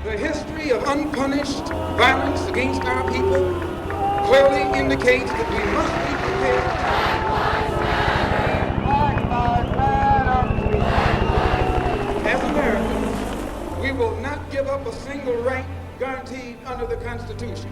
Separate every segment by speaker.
Speaker 1: The history of unpunished violence against our people clearly indicates that we must be prepared. As Americans, we will not give up a single right guaranteed under the Constitution.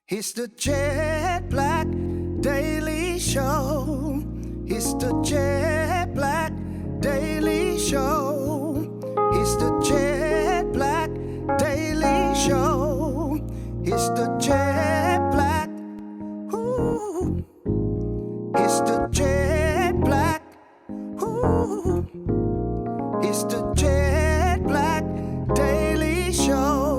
Speaker 2: It's the Jetblack Daily Show. It's the Jetblack Daily Show. It's the Jetblack Daily Show. It's the Jetblack. Ooh. It's the Jetblack. Ooh. It's the Jetblack Daily Show.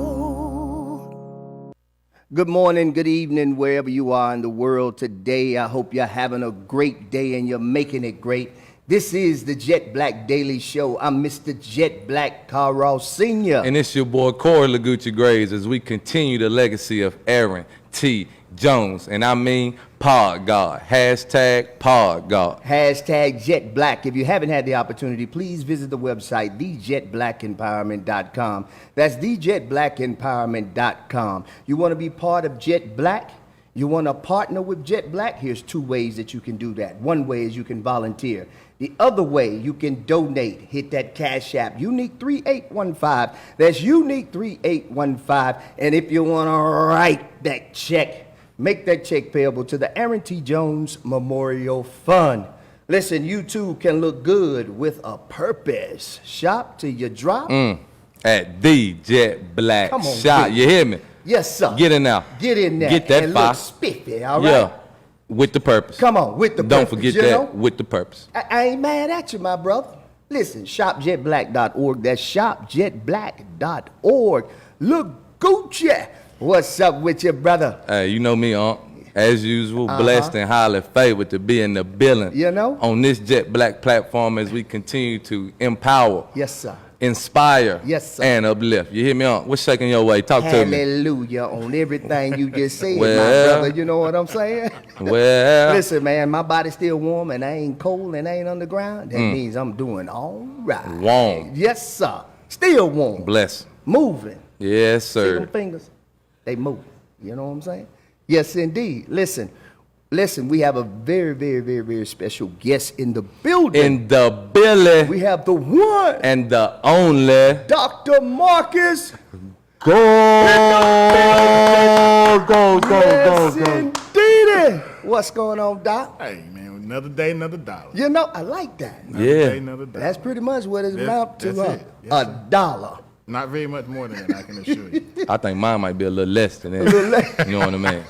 Speaker 3: Good morning, good evening, wherever you are in the world today. I hope you're having a great day and you're making it great. This is the Jetblack Daily Show. I'm Mr. Jetblack Carl Sr.
Speaker 4: And it's your boy Corey Lagucci Graves as we continue the legacy of Aaron T. Jones. And I mean Pod God. Hashtag Pod God.
Speaker 3: Hashtag Jetblack. If you haven't had the opportunity, please visit the website, thejetblackempowerment.com. That's thejetblackempowerment.com. You want to be part of Jetblack? You want to partner with Jetblack? Here's two ways that you can do that. One way is you can volunteer. The other way, you can donate. Hit that Cash App, Unique 3815. That's Unique 3815. And if you want to write that check, make that check payable to the Aaron T. Jones Memorial Fund. Listen, you too can look good with a purpose. Shop till you drop.
Speaker 4: At the Jetblack
Speaker 3: Come on,
Speaker 4: Shop.
Speaker 3: baby.
Speaker 4: You hear me?
Speaker 3: Yes, sir.
Speaker 4: Get in there.
Speaker 3: Get in there.
Speaker 4: Get that
Speaker 3: and
Speaker 4: fire.
Speaker 3: look spiffy, all right?
Speaker 4: Yeah. With the purpose.
Speaker 3: Come on, with the
Speaker 4: Don't
Speaker 3: purpose,
Speaker 4: forget
Speaker 3: you
Speaker 4: that.
Speaker 3: know?
Speaker 4: With the purpose.
Speaker 3: I ain't mad at you, my brother. Listen, shopjetblack.org. That's shopjetblack.org. Look Gucci. What's up with you, brother?
Speaker 4: Hey, you know me, as usual, blessed and highly favored to be in the building.
Speaker 3: You know?
Speaker 4: On this Jetblack platform as we continue to empower.
Speaker 3: Yes, sir.
Speaker 4: Inspire.
Speaker 3: Yes, sir.
Speaker 4: And uplift. You hear me, What's shaking your way? Talk to me.
Speaker 3: Hallelujah on everything you just said, my
Speaker 4: Well.
Speaker 3: brother. You know what I'm saying?
Speaker 4: Well.
Speaker 3: Listen, man, my body's still warm and I ain't cold and I ain't underground. That means I'm doing all right.
Speaker 4: Warm.
Speaker 3: Yes, sir. Still warm.
Speaker 4: Bless.
Speaker 3: Moving.
Speaker 4: Yes,
Speaker 3: See
Speaker 4: sir.
Speaker 3: them fingers? They move. You know what I'm saying? Yes, indeed. Listen, we have a very, very, very, very special guest in the building.
Speaker 4: In the building.
Speaker 3: We have the one
Speaker 4: And the only.
Speaker 3: Dr. Marcus.
Speaker 4: Go.
Speaker 3: Yes, indeed. What's going on, Doc?
Speaker 5: Hey, man, another day, another dollar.
Speaker 3: You know, I like that.
Speaker 5: Another
Speaker 4: Yeah.
Speaker 5: day, another dollar.
Speaker 3: That's pretty much what it's about to.
Speaker 5: That's it. Yes,
Speaker 3: a
Speaker 5: sir.
Speaker 3: dollar.
Speaker 5: Not very much more than that, I can assure you.
Speaker 4: I think mine might be a little less than that.
Speaker 3: little less.
Speaker 4: You know what I mean?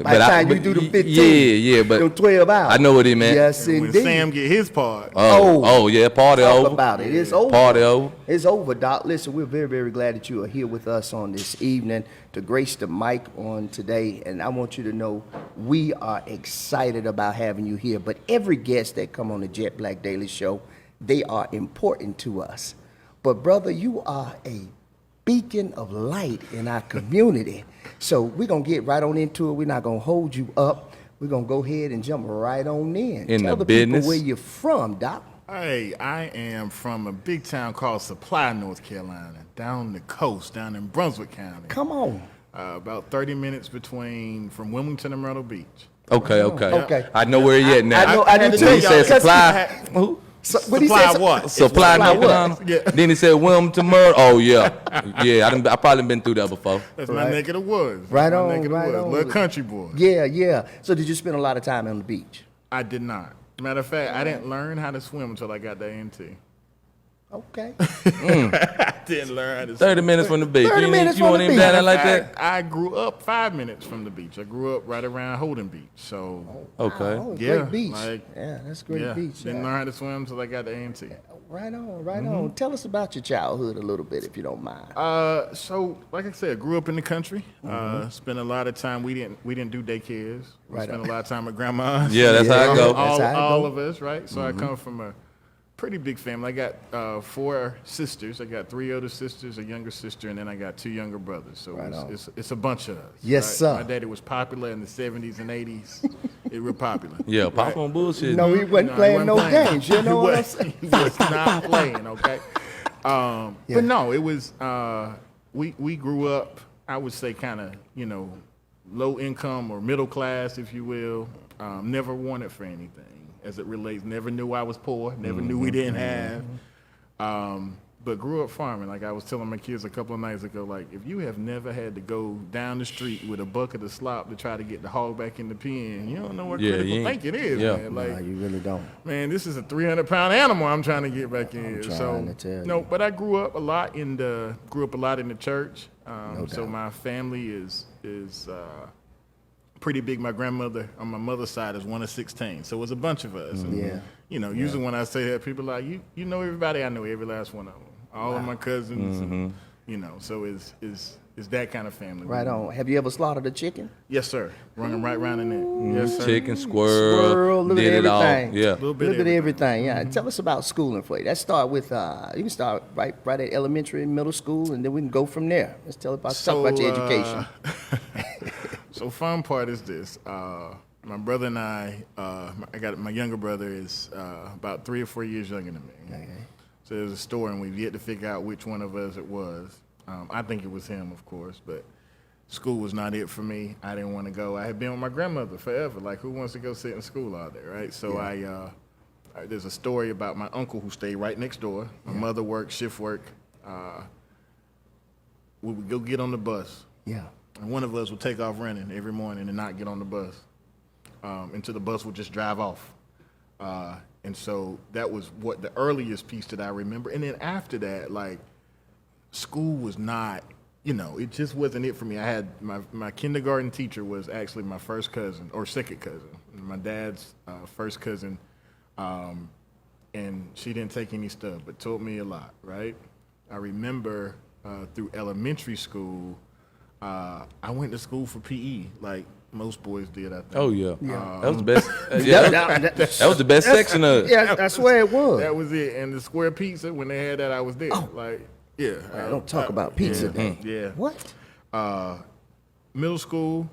Speaker 3: By the time you do the 15.
Speaker 4: Yeah, but
Speaker 3: Them 12 hours.
Speaker 4: I know what he meant.
Speaker 3: Yes,
Speaker 5: When
Speaker 3: indeed.
Speaker 5: Sam get his part,
Speaker 4: Oh, yeah, party
Speaker 3: Talk
Speaker 4: over.
Speaker 3: about it. It's over.
Speaker 4: Party over.
Speaker 3: It's over, Doc. Listen, we're very, very glad that you are here with us on this evening to grace the mic on today. And I want you to know we are excited about having you here. But every guest that come on the Jetblack Daily Show, they are important to us. But, brother, you are a beacon of light in our community. So we're going to get right on into it. We're not going to hold you up. We're going to go ahead and jump right on in. Tell the
Speaker 4: business.
Speaker 3: people where you're from, Doc.
Speaker 5: hey, I am from a big town called Supply, North Carolina, down the coast, down in Brunswick County.
Speaker 3: Come on.
Speaker 5: About 30 minutes from Wilmington and Myrtle Beach.
Speaker 4: Okay.
Speaker 3: Okay.
Speaker 4: I know where he at now.
Speaker 3: I know- I do
Speaker 5: had to
Speaker 3: too.
Speaker 5: tell
Speaker 4: He said
Speaker 5: y'all,
Speaker 4: supply.
Speaker 5: Who?
Speaker 3: So, what he
Speaker 5: Supply
Speaker 3: said,
Speaker 5: what?
Speaker 4: Supply
Speaker 3: Supply
Speaker 4: North
Speaker 3: what?
Speaker 4: Carolina.
Speaker 5: Yeah.
Speaker 4: Then he said Wilmington Murder. Oh yeah. I probably been through that before.
Speaker 5: That's my neck of the woods. That's
Speaker 3: Right
Speaker 5: my
Speaker 3: on,
Speaker 5: neck of the
Speaker 3: right
Speaker 5: woods.
Speaker 3: on.
Speaker 5: Little country boy.
Speaker 3: Yeah. So did you spend a lot of time on the beach?
Speaker 5: I did not. Matter of fact, I didn't learn how to swim until I got to A&T.
Speaker 3: Okay.
Speaker 5: I didn't learn how to swim.
Speaker 4: 30 minutes from the beach.
Speaker 3: 30 minutes
Speaker 4: you
Speaker 3: from
Speaker 4: want
Speaker 3: the
Speaker 4: even
Speaker 3: beach.
Speaker 4: down there like that?
Speaker 5: I grew up 5 minutes from the beach. I grew up right around Holden Beach. So,
Speaker 4: Okay.
Speaker 3: Oh,
Speaker 5: Yeah,
Speaker 3: great beach.
Speaker 5: like-
Speaker 3: Yeah, that's a great
Speaker 5: yeah,
Speaker 3: beach.
Speaker 5: didn't
Speaker 3: Yeah.
Speaker 5: learn how to swim until I got to A&T.
Speaker 3: Right on. Tell us about your childhood a little bit, if you don't mind.
Speaker 5: So, like I said, grew up in the country. Spent a lot of time. We didn't do daycares. We
Speaker 3: Right
Speaker 5: spent
Speaker 3: on.
Speaker 5: a lot of time at grandma's.
Speaker 4: Yeah, that's how it go.
Speaker 3: That's how it
Speaker 5: All
Speaker 3: go.
Speaker 5: of us, right? So I come from a pretty big family. I got 4 sisters. I got 3 older sisters, a younger sister, and then I got 2 younger brothers. So it's a bunch of us.
Speaker 3: Yes,
Speaker 5: right?
Speaker 3: sir.
Speaker 5: My daddy was popular in the 70s and 80s. It was popular.
Speaker 4: Yeah, pop on bullshit.
Speaker 3: No, he wasn't playing no games. You know what I'm saying?
Speaker 5: He was not playing, okay? But no, it was, we grew up, I would say kind of, low income or middle class, if you will. Never wanted for anything as it relates. Never knew I was poor. Never knew we didn't have. But grew up farming. Like I was telling my kids a couple of nights ago, like if you have never had to go down the street with a bucket of slop to try to get the hog back in the pen, you don't know what critical thinking is, man. Like,
Speaker 3: nah, you really don't.
Speaker 5: Man, this is a 300-pound animal I'm trying to get back in.
Speaker 3: I'm trying to tell you.
Speaker 5: No, but I grew up a lot in the church.
Speaker 3: No
Speaker 5: So
Speaker 3: doubt.
Speaker 5: my family is pretty big. My grandmother on my mother's side is one of 16, so it was a bunch of us. And,
Speaker 3: Yeah.
Speaker 5: Usually when I say that, people are like, you know everybody. I know every last one of them. All of my cousins. And, so it's that kind of family.
Speaker 3: Right on. Have you ever slaughtered a chicken?
Speaker 5: Yes, sir. Running right around in there. Yes, sir.
Speaker 4: Chicken, squirrel,
Speaker 3: little bit
Speaker 4: did
Speaker 3: of
Speaker 4: it all.
Speaker 3: everything.
Speaker 4: Yeah.
Speaker 5: Little bit
Speaker 3: A
Speaker 5: of
Speaker 3: little bit of
Speaker 5: everything.
Speaker 3: everything, yeah. Tell us about schooling for you. Let's start with, you can start right at elementary and middle school, and then we can go from there. Let's talk about your education.
Speaker 5: So fun part is this. My brother and I got my younger brother is about 3 or 4 years younger than me.
Speaker 3: Okay.
Speaker 5: So there's a story, and we've yet to figure out which one of us it was. I think it was him, of course, but school was not it for me. I didn't want to go. I had been with my grandmother forever. Like, who wants to go sit in school all day, right? So there's a story about my uncle who stayed right next door. My mother worked shift work. We would go get on the bus.
Speaker 3: Yeah.
Speaker 5: And one of us would take off running every morning and not get on the bus until the bus would just drive off. And so that was what the earliest piece that I remember. And then after that, like, school was not, it just wasn't it for me. I had my kindergarten teacher was actually my first cousin or second cousin, my dad's first cousin. And she didn't take any stuff, but taught me a lot, right? I remember through elementary school, I went to school for PE, like most boys did, I think.
Speaker 4: Oh yeah. That was the best. That was the best section of it.
Speaker 3: Yeah, that's where it was.
Speaker 5: That was it. And the square pizza, when they had that, I was there. Like, yeah.
Speaker 3: Don't talk about pizza day.
Speaker 5: Yeah.
Speaker 3: What?
Speaker 5: Middle school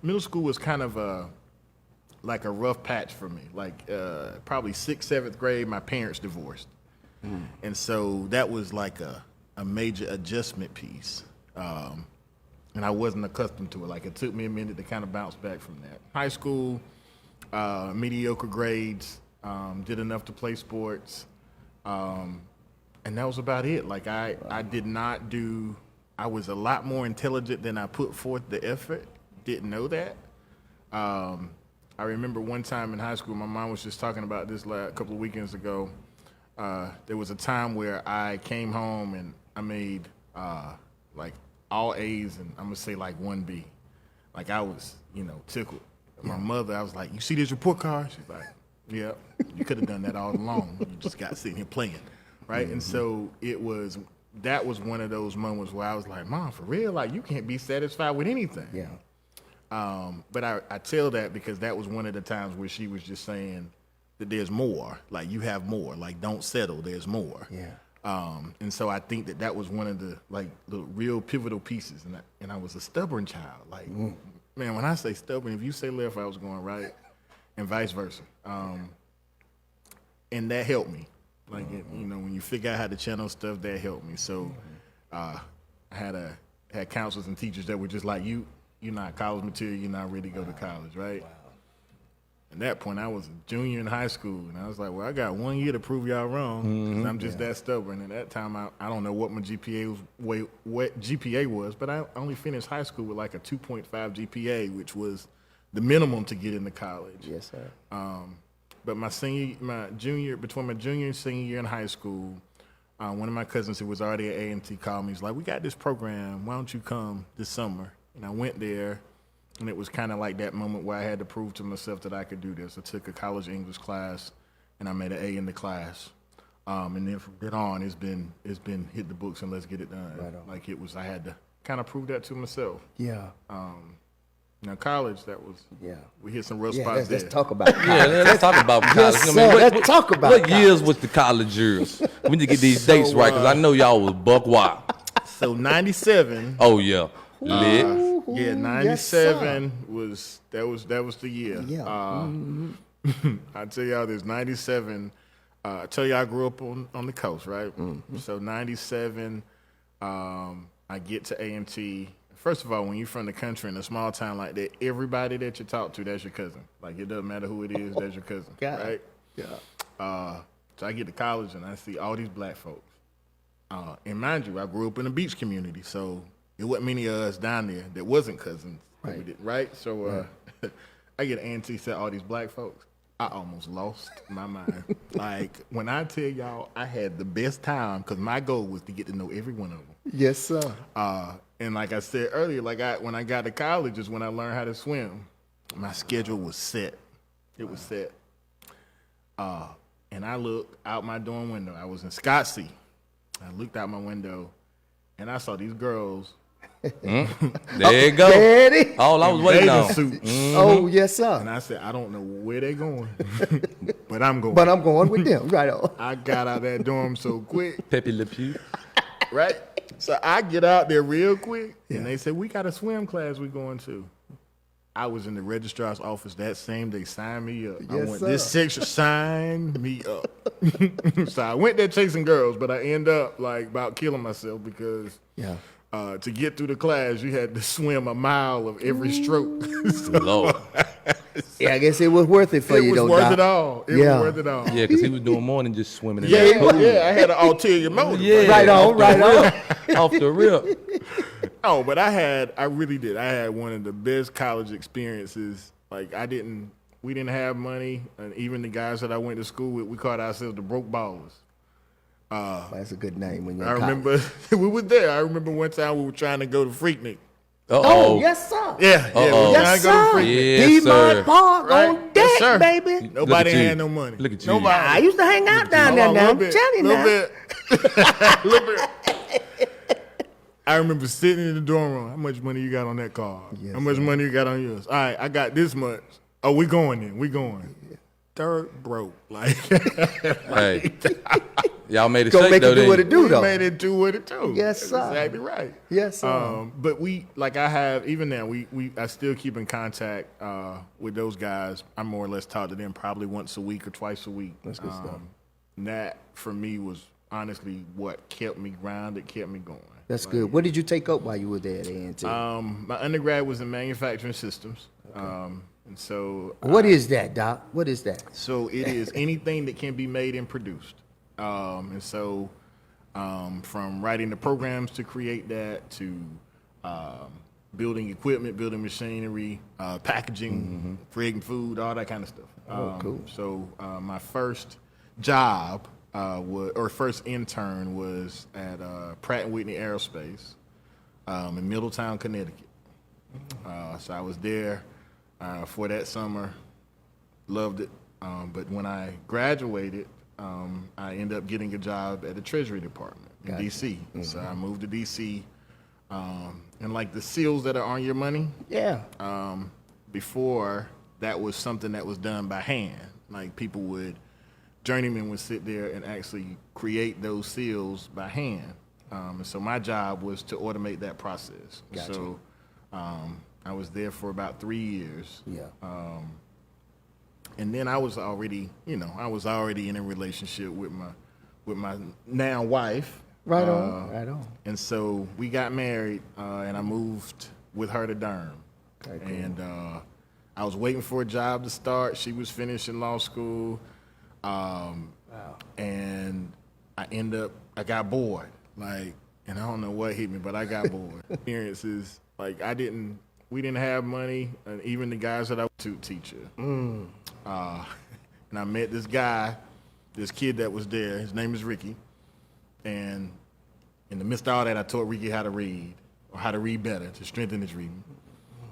Speaker 5: was kind of like a rough patch for me. Like probably 6th, 7th grade, my parents divorced. And so that was like a major adjustment piece. And I wasn't accustomed to it. Like, it took me a minute to kind of bounce back from that. High school, mediocre grades, did enough to play sports. And that was about it. Like, I did not do, I was a lot more intelligent than I put forth the effort. Didn't know that. I remember one time in high school, my mom was just talking about this a couple of weekends ago. There was a time where I came home and I made like all A's and I'm gonna say like 1 B. Like, I was, tickled. My mother, I was like, "You see this report card?" She's like, "Yeah, you could have done that all along. You just got sitting here playing." Right? And so that was one of those moments where I was like, "Mom, for real? Like, you can't be satisfied with anything."
Speaker 3: Yeah.
Speaker 5: But I tell that because that was one of the times where she was just saying that there's more. Like, you have more. Like, don't settle. There's more.
Speaker 3: Yeah.
Speaker 5: And so I think that was one of the real pivotal pieces. And I was a stubborn child. Like, man, when I say stubborn, if you say left, I was going right, and vice versa. And that helped me. Like, when you figure out how to channel stuff, that helped me. So I had counselors and teachers that were just like, you're not college material, you're not ready to go to college, right? Wow. At that point, I was a junior in high school, and I was like, well, I got 1 year to prove y'all wrong, because I'm just that stubborn. And at that time, I don't know what my GPA was, but I only finished high school with like a 2.5 GPA, which was the minimum to get into college.
Speaker 3: Yes, sir.
Speaker 5: But between my junior and senior year in high school, one of my cousins who was already at A&T called me. He's like, "We got this program. Why don't you come this summer?" And I went there, and it was kind of like that moment where I had to prove to myself that I could do this. I took a college English class, and I made an A in the class. And then from then on, it's been hit the books and let's get it done.
Speaker 3: Right on.
Speaker 5: Like, I had to kind of prove that to myself.
Speaker 3: Yeah.
Speaker 5: Now college, we hit some rough spots there.
Speaker 3: Let's talk about college.
Speaker 4: Yeah, let's talk about college.
Speaker 3: Yes, sir. Let's talk about
Speaker 4: what
Speaker 3: college.
Speaker 4: years was the college years? We need to get these dates right because I know y'all was buck wild.
Speaker 5: So 97.
Speaker 4: Oh yeah, lit.
Speaker 5: Yeah, 97 was the year.
Speaker 3: Yeah.
Speaker 5: I tell y'all this, 97. I tell you I grew up on the coast, right?
Speaker 3: Mm-hmm.
Speaker 5: So 97, I get to A&T. First of all, when you're from the country in a small town like that, everybody that you talk to, that's your cousin. Like, it doesn't matter who it is, that's your cousin, right?
Speaker 3: Yeah.
Speaker 5: So I get to college and I see all these black folks. And mind you, I grew up in a beach community, so there wasn't many of us down there that wasn't cousins. Right? So I get an A&T, said all these black folks. I almost lost my mind. Like, when I tell y'all, I had the best time because my goal was to get to know every one of them.
Speaker 3: Yes, sir.
Speaker 5: And like I said earlier, when I got to college is when I learned how to swim. My schedule was set. It was set. And I looked out my dorm window. I was in Scottsea. I looked out my window, and I saw these girls.
Speaker 4: There you go.
Speaker 3: Daddy.
Speaker 4: All I was waiting
Speaker 5: bathing
Speaker 4: on.
Speaker 5: suits.
Speaker 3: Oh, yes, sir.
Speaker 5: And I said, I don't know where they're going, but I'm going.
Speaker 3: But I'm going with them. Right on.
Speaker 5: I got out that dorm so quick,
Speaker 4: Pepe Le Pew.
Speaker 5: right? So I get out there real quick, and they said, we got a swim class we're going to. I was in the registrar's office that same day, signed me up. I
Speaker 3: Yes,
Speaker 5: went,
Speaker 3: sir.
Speaker 5: this section signed me up. So I went there chasing girls, but I end up like about killing myself because to get through the class, you had to swim a mile of every stroke. So
Speaker 4: Lord.
Speaker 3: Yeah, I guess it was worth it for
Speaker 5: it
Speaker 3: you,
Speaker 5: was
Speaker 3: though,
Speaker 5: worth
Speaker 3: Doc.
Speaker 5: it all. It
Speaker 3: Yeah.
Speaker 5: was worth it all.
Speaker 4: Yeah, because he was doing more than just swimming in
Speaker 5: Yeah,
Speaker 4: that pool.
Speaker 5: I had an ulterior motive.
Speaker 4: Yeah,
Speaker 3: Right on,
Speaker 4: off the
Speaker 3: right on.
Speaker 4: rip. Off the rip.
Speaker 5: Oh, but I really did. I had one of the best college experiences. Like we didn't have money, and even the guys that I went to school with, we called ourselves the broke ballers.
Speaker 3: That's a good name when you're
Speaker 5: I
Speaker 3: in college.
Speaker 5: remember we were there. I remember one time we were trying to go to Freaknik.
Speaker 3: Oh, yes, sir.
Speaker 5: Yeah, we were
Speaker 4: Uh-oh.
Speaker 5: trying
Speaker 3: Yes,
Speaker 5: to go to
Speaker 3: sir.
Speaker 5: Freaknik.
Speaker 4: Yes, sir.
Speaker 3: D-Mart Park
Speaker 5: Right?
Speaker 3: on
Speaker 5: Yes,
Speaker 3: deck,
Speaker 5: sir.
Speaker 3: baby.
Speaker 5: Nobody
Speaker 4: Look at you.
Speaker 5: had no money.
Speaker 4: Look at you.
Speaker 5: Nobody.
Speaker 3: I used to hang out down there
Speaker 5: Hold on,
Speaker 3: now.
Speaker 5: a
Speaker 3: I'm
Speaker 5: little
Speaker 3: telling you now.
Speaker 5: bit. Little bit. I remember sitting in the dorm room. How much money you got on that card?
Speaker 3: Yes,
Speaker 5: How much money you got on yours? All right, I got this much. Oh, we going then. We going. Third broke. Like,
Speaker 4: Hey. Y'all made it
Speaker 3: Gonna
Speaker 4: shake
Speaker 3: make
Speaker 4: though,
Speaker 3: it do what
Speaker 4: didn't
Speaker 3: it do,
Speaker 5: we
Speaker 3: though.
Speaker 5: made it do what it do.
Speaker 3: Yes,
Speaker 5: That's
Speaker 3: sir.
Speaker 5: exactly right.
Speaker 3: Yes, sir.
Speaker 5: But I have, even now, I still keep in contact with those guys. I more or less talk to them probably once a week or twice a week.
Speaker 3: That's good stuff.
Speaker 5: And that, for me, was honestly what kept me grounded, kept me going.
Speaker 3: That's good. What did you take up while you were there at A&T?
Speaker 5: My undergrad was in manufacturing systems. And so
Speaker 3: What is that, Doc? What is that?
Speaker 5: So it is anything that can be made and produced. And so from writing the programs to create that to building equipment, building machinery, packaging, creating food, all that kind of stuff.
Speaker 3: Cool.
Speaker 5: So my first job first intern was at Pratt & Whitney Aerospace in Middletown, Connecticut. So I was there for that summer, loved it. But when I graduated, I ended up getting a job at the Treasury Department in D.C. So I moved to D.C. And like the seals that are on your money,
Speaker 3: Yeah.
Speaker 5: before that was something that was done by hand. Like journeymen would sit there and actually create those seals by hand. And so my job was to automate that process.
Speaker 3: Gotcha.
Speaker 5: So I was there for about 3 years.
Speaker 3: Yeah.
Speaker 5: And then I was already in a relationship with my now wife.
Speaker 3: Right on. Right on.
Speaker 5: And so we got married, and I moved with her to Durham.
Speaker 3: Okay, cool.
Speaker 5: And I was waiting for a job to start. She was finishing law school. And I got bored. Like, and I don't know what hit me, but I got bored. Experiences, like we didn't have money, and even the guys that I was a teacher. And I met this kid that was there. His name is Ricky. And in the midst of all that, I taught Ricky how to read, or how to read better, to strengthen his reading.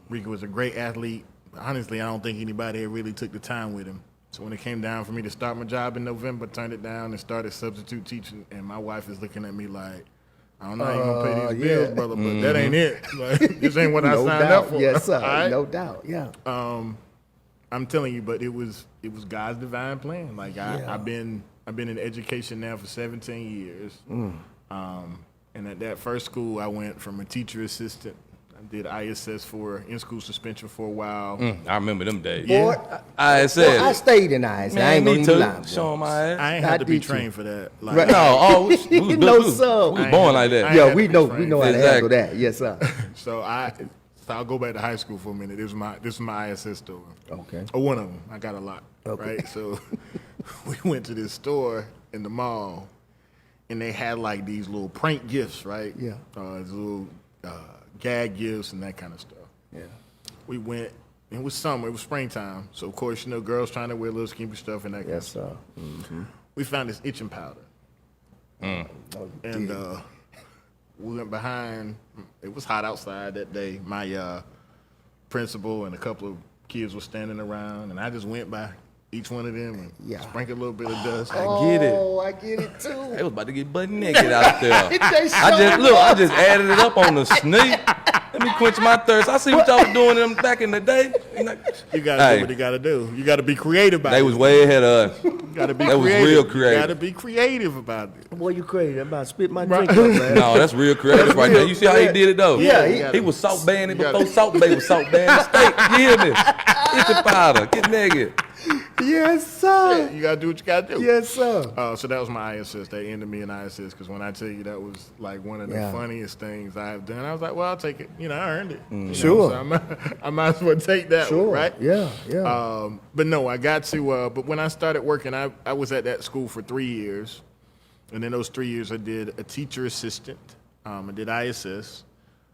Speaker 5: Ricky was a great athlete. But honestly, I don't think anybody had really took the time with him. So when it came down for me to start my job in November, turned it down and started substitute teaching. And my wife is looking at me like, I don't know how you gonna pay these bills, brother, but that ain't
Speaker 3: Mm-hmm.
Speaker 5: it. Like, this ain't what I
Speaker 3: No
Speaker 5: signed
Speaker 3: doubt.
Speaker 5: up for.
Speaker 3: Yes, sir.
Speaker 5: All right?
Speaker 3: No doubt. Yeah.
Speaker 5: I'm telling you, but it was God's divine plan. Like I've been in education now for 17 years. And at that first school, I went from a teacher assistant. I did ISS for in-school suspension for a while.
Speaker 4: I remember them days.
Speaker 3: Boy,
Speaker 4: I
Speaker 3: I
Speaker 4: said,
Speaker 3: stayed in eyes. I
Speaker 4: man,
Speaker 3: ain't
Speaker 4: me
Speaker 3: gonna
Speaker 4: too.
Speaker 3: lie.
Speaker 4: Show 'em my ass.
Speaker 5: I ain't
Speaker 3: I
Speaker 5: had to be
Speaker 3: did too.
Speaker 5: trained for that. Like,
Speaker 3: Right.
Speaker 4: No, we was
Speaker 3: No,
Speaker 4: we
Speaker 3: sir.
Speaker 4: was born like that.
Speaker 5: I
Speaker 3: Yeah,
Speaker 5: had
Speaker 3: we
Speaker 5: to be
Speaker 3: know
Speaker 5: trained.
Speaker 3: how to handle
Speaker 4: Exactly.
Speaker 3: that. Yes, sir.
Speaker 5: So I'll go back to high school for a minute. This is my ISS store.
Speaker 3: Okay.
Speaker 5: Or one of them. I got a lot.
Speaker 3: Okay.
Speaker 5: Right. So we went to this store in the mall, and they had like these little prank gifts, right?
Speaker 3: Yeah.
Speaker 5: These little gag gifts and that kind of stuff.
Speaker 3: Yeah.
Speaker 5: We went. It was summer. It was springtime. So of course, girls trying to wear little skimpy stuff and that kind of
Speaker 3: Yes,
Speaker 5: stuff.
Speaker 3: sir.
Speaker 5: We found this itching powder.
Speaker 3: Oh,
Speaker 5: And we went behind. It was hot outside that day. My principal and a couple of kids were standing around, and I just went by each one of them and
Speaker 3: Yeah.
Speaker 5: sprinkled a little bit of dust.
Speaker 4: I get it.
Speaker 3: Oh, I get it too.
Speaker 4: They was about to get butt naked out there.
Speaker 3: They
Speaker 4: I just added it up on the sneak. Let me quench my thirst. I see what y'all was doing them back in the day.
Speaker 5: You gotta do what you gotta do. You gotta be creative about it.
Speaker 4: They was way ahead of us.
Speaker 5: You gotta be
Speaker 4: That was
Speaker 5: creative.
Speaker 4: real creative.
Speaker 5: You gotta be creative about it.
Speaker 3: Boy, you crazy. I'm about to spit my drink up, man.
Speaker 4: No, that's real creative right there. You see how he did it though?
Speaker 3: Yeah,
Speaker 4: he was Salt Baying it
Speaker 5: you gotta-
Speaker 4: before Salt Bay was Salt Baying the steak. You hear me? Get the powder. Get naked.
Speaker 3: Yes, sir.
Speaker 5: You gotta do what you gotta do.
Speaker 3: Yes, sir.
Speaker 5: So that was my ISS. They ended me in ISS because when I tell you that was like one of the
Speaker 3: Yeah.
Speaker 5: funniest things I have done, I was like, well, I'll take it. I earned it. You know,
Speaker 3: Sure.
Speaker 5: so I might as well take that
Speaker 3: Sure.
Speaker 5: one, right?
Speaker 3: Yeah, yeah.
Speaker 5: But no, I got to, but when I started working, I was at that school for 3 years. And in those 3 years, I did a teacher assistant. I did ISS,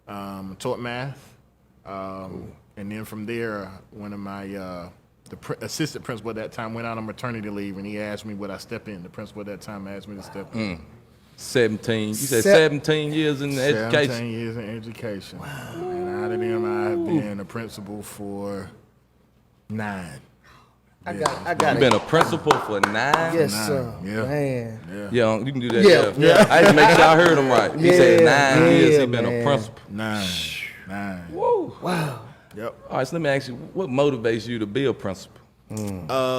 Speaker 5: taught math. And then from there, one of my, assistant principal at that time went out on maternity leave, and he asked me would I step in. The principal at that time asked me to step in.
Speaker 4: 17. You said
Speaker 3: Se-
Speaker 4: 17 years in
Speaker 5: 17
Speaker 4: education.
Speaker 5: years in education. Wow. And out of them, I've been a principal for 9.
Speaker 3: I
Speaker 4: You
Speaker 3: got
Speaker 4: been
Speaker 3: it.
Speaker 4: a principal for 9?
Speaker 3: Yes,
Speaker 5: 9.
Speaker 3: sir.
Speaker 5: Yeah.
Speaker 3: Man.
Speaker 4: Yeah, you can do that.
Speaker 3: Yeah.
Speaker 4: Yeah. I had to make sure I heard him right. He said
Speaker 3: Yeah,
Speaker 4: 9 years he
Speaker 3: yeah,
Speaker 4: been a
Speaker 3: man.
Speaker 4: principal.
Speaker 5: 9.
Speaker 4: Whoa.
Speaker 3: Wow.
Speaker 5: Yep.
Speaker 4: All right, so let me ask you, what motivates you to be a principal?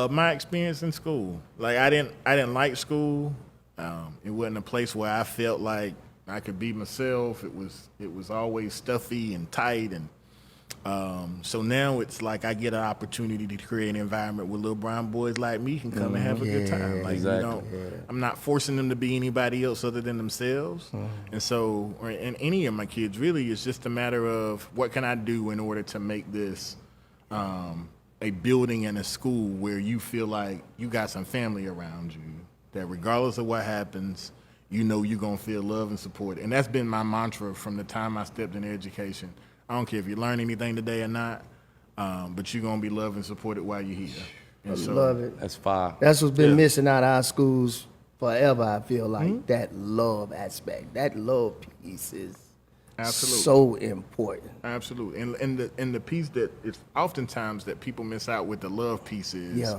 Speaker 5: My experience in school. Like I didn't like school. It wasn't a place where I felt like I could be myself. It was always stuffy and tight, and so now it's like I get an opportunity to create an environment where little brown boys like me can come and have a good time. Like
Speaker 4: exactly.
Speaker 5: I'm not forcing them to be anybody else other than themselves. And so, and any of my kids, really, it's just a matter of what can I do in order to make this a building and a school where you feel like you got some family around you, that regardless of what happens, you're going to feel love and support. And that's been my mantra from the time I stepped into education. I don't care if you learn anything today or not, but you're going to be loved and supported while you're here. And so,
Speaker 3: Love it.
Speaker 4: That's fire.
Speaker 3: That's what's been missing out of our schools forever, I feel like. That love aspect. That love piece is
Speaker 5: Absolutely.
Speaker 3: so important.
Speaker 5: Absolutely. And the piece that it's oftentimes that people miss out with the love piece is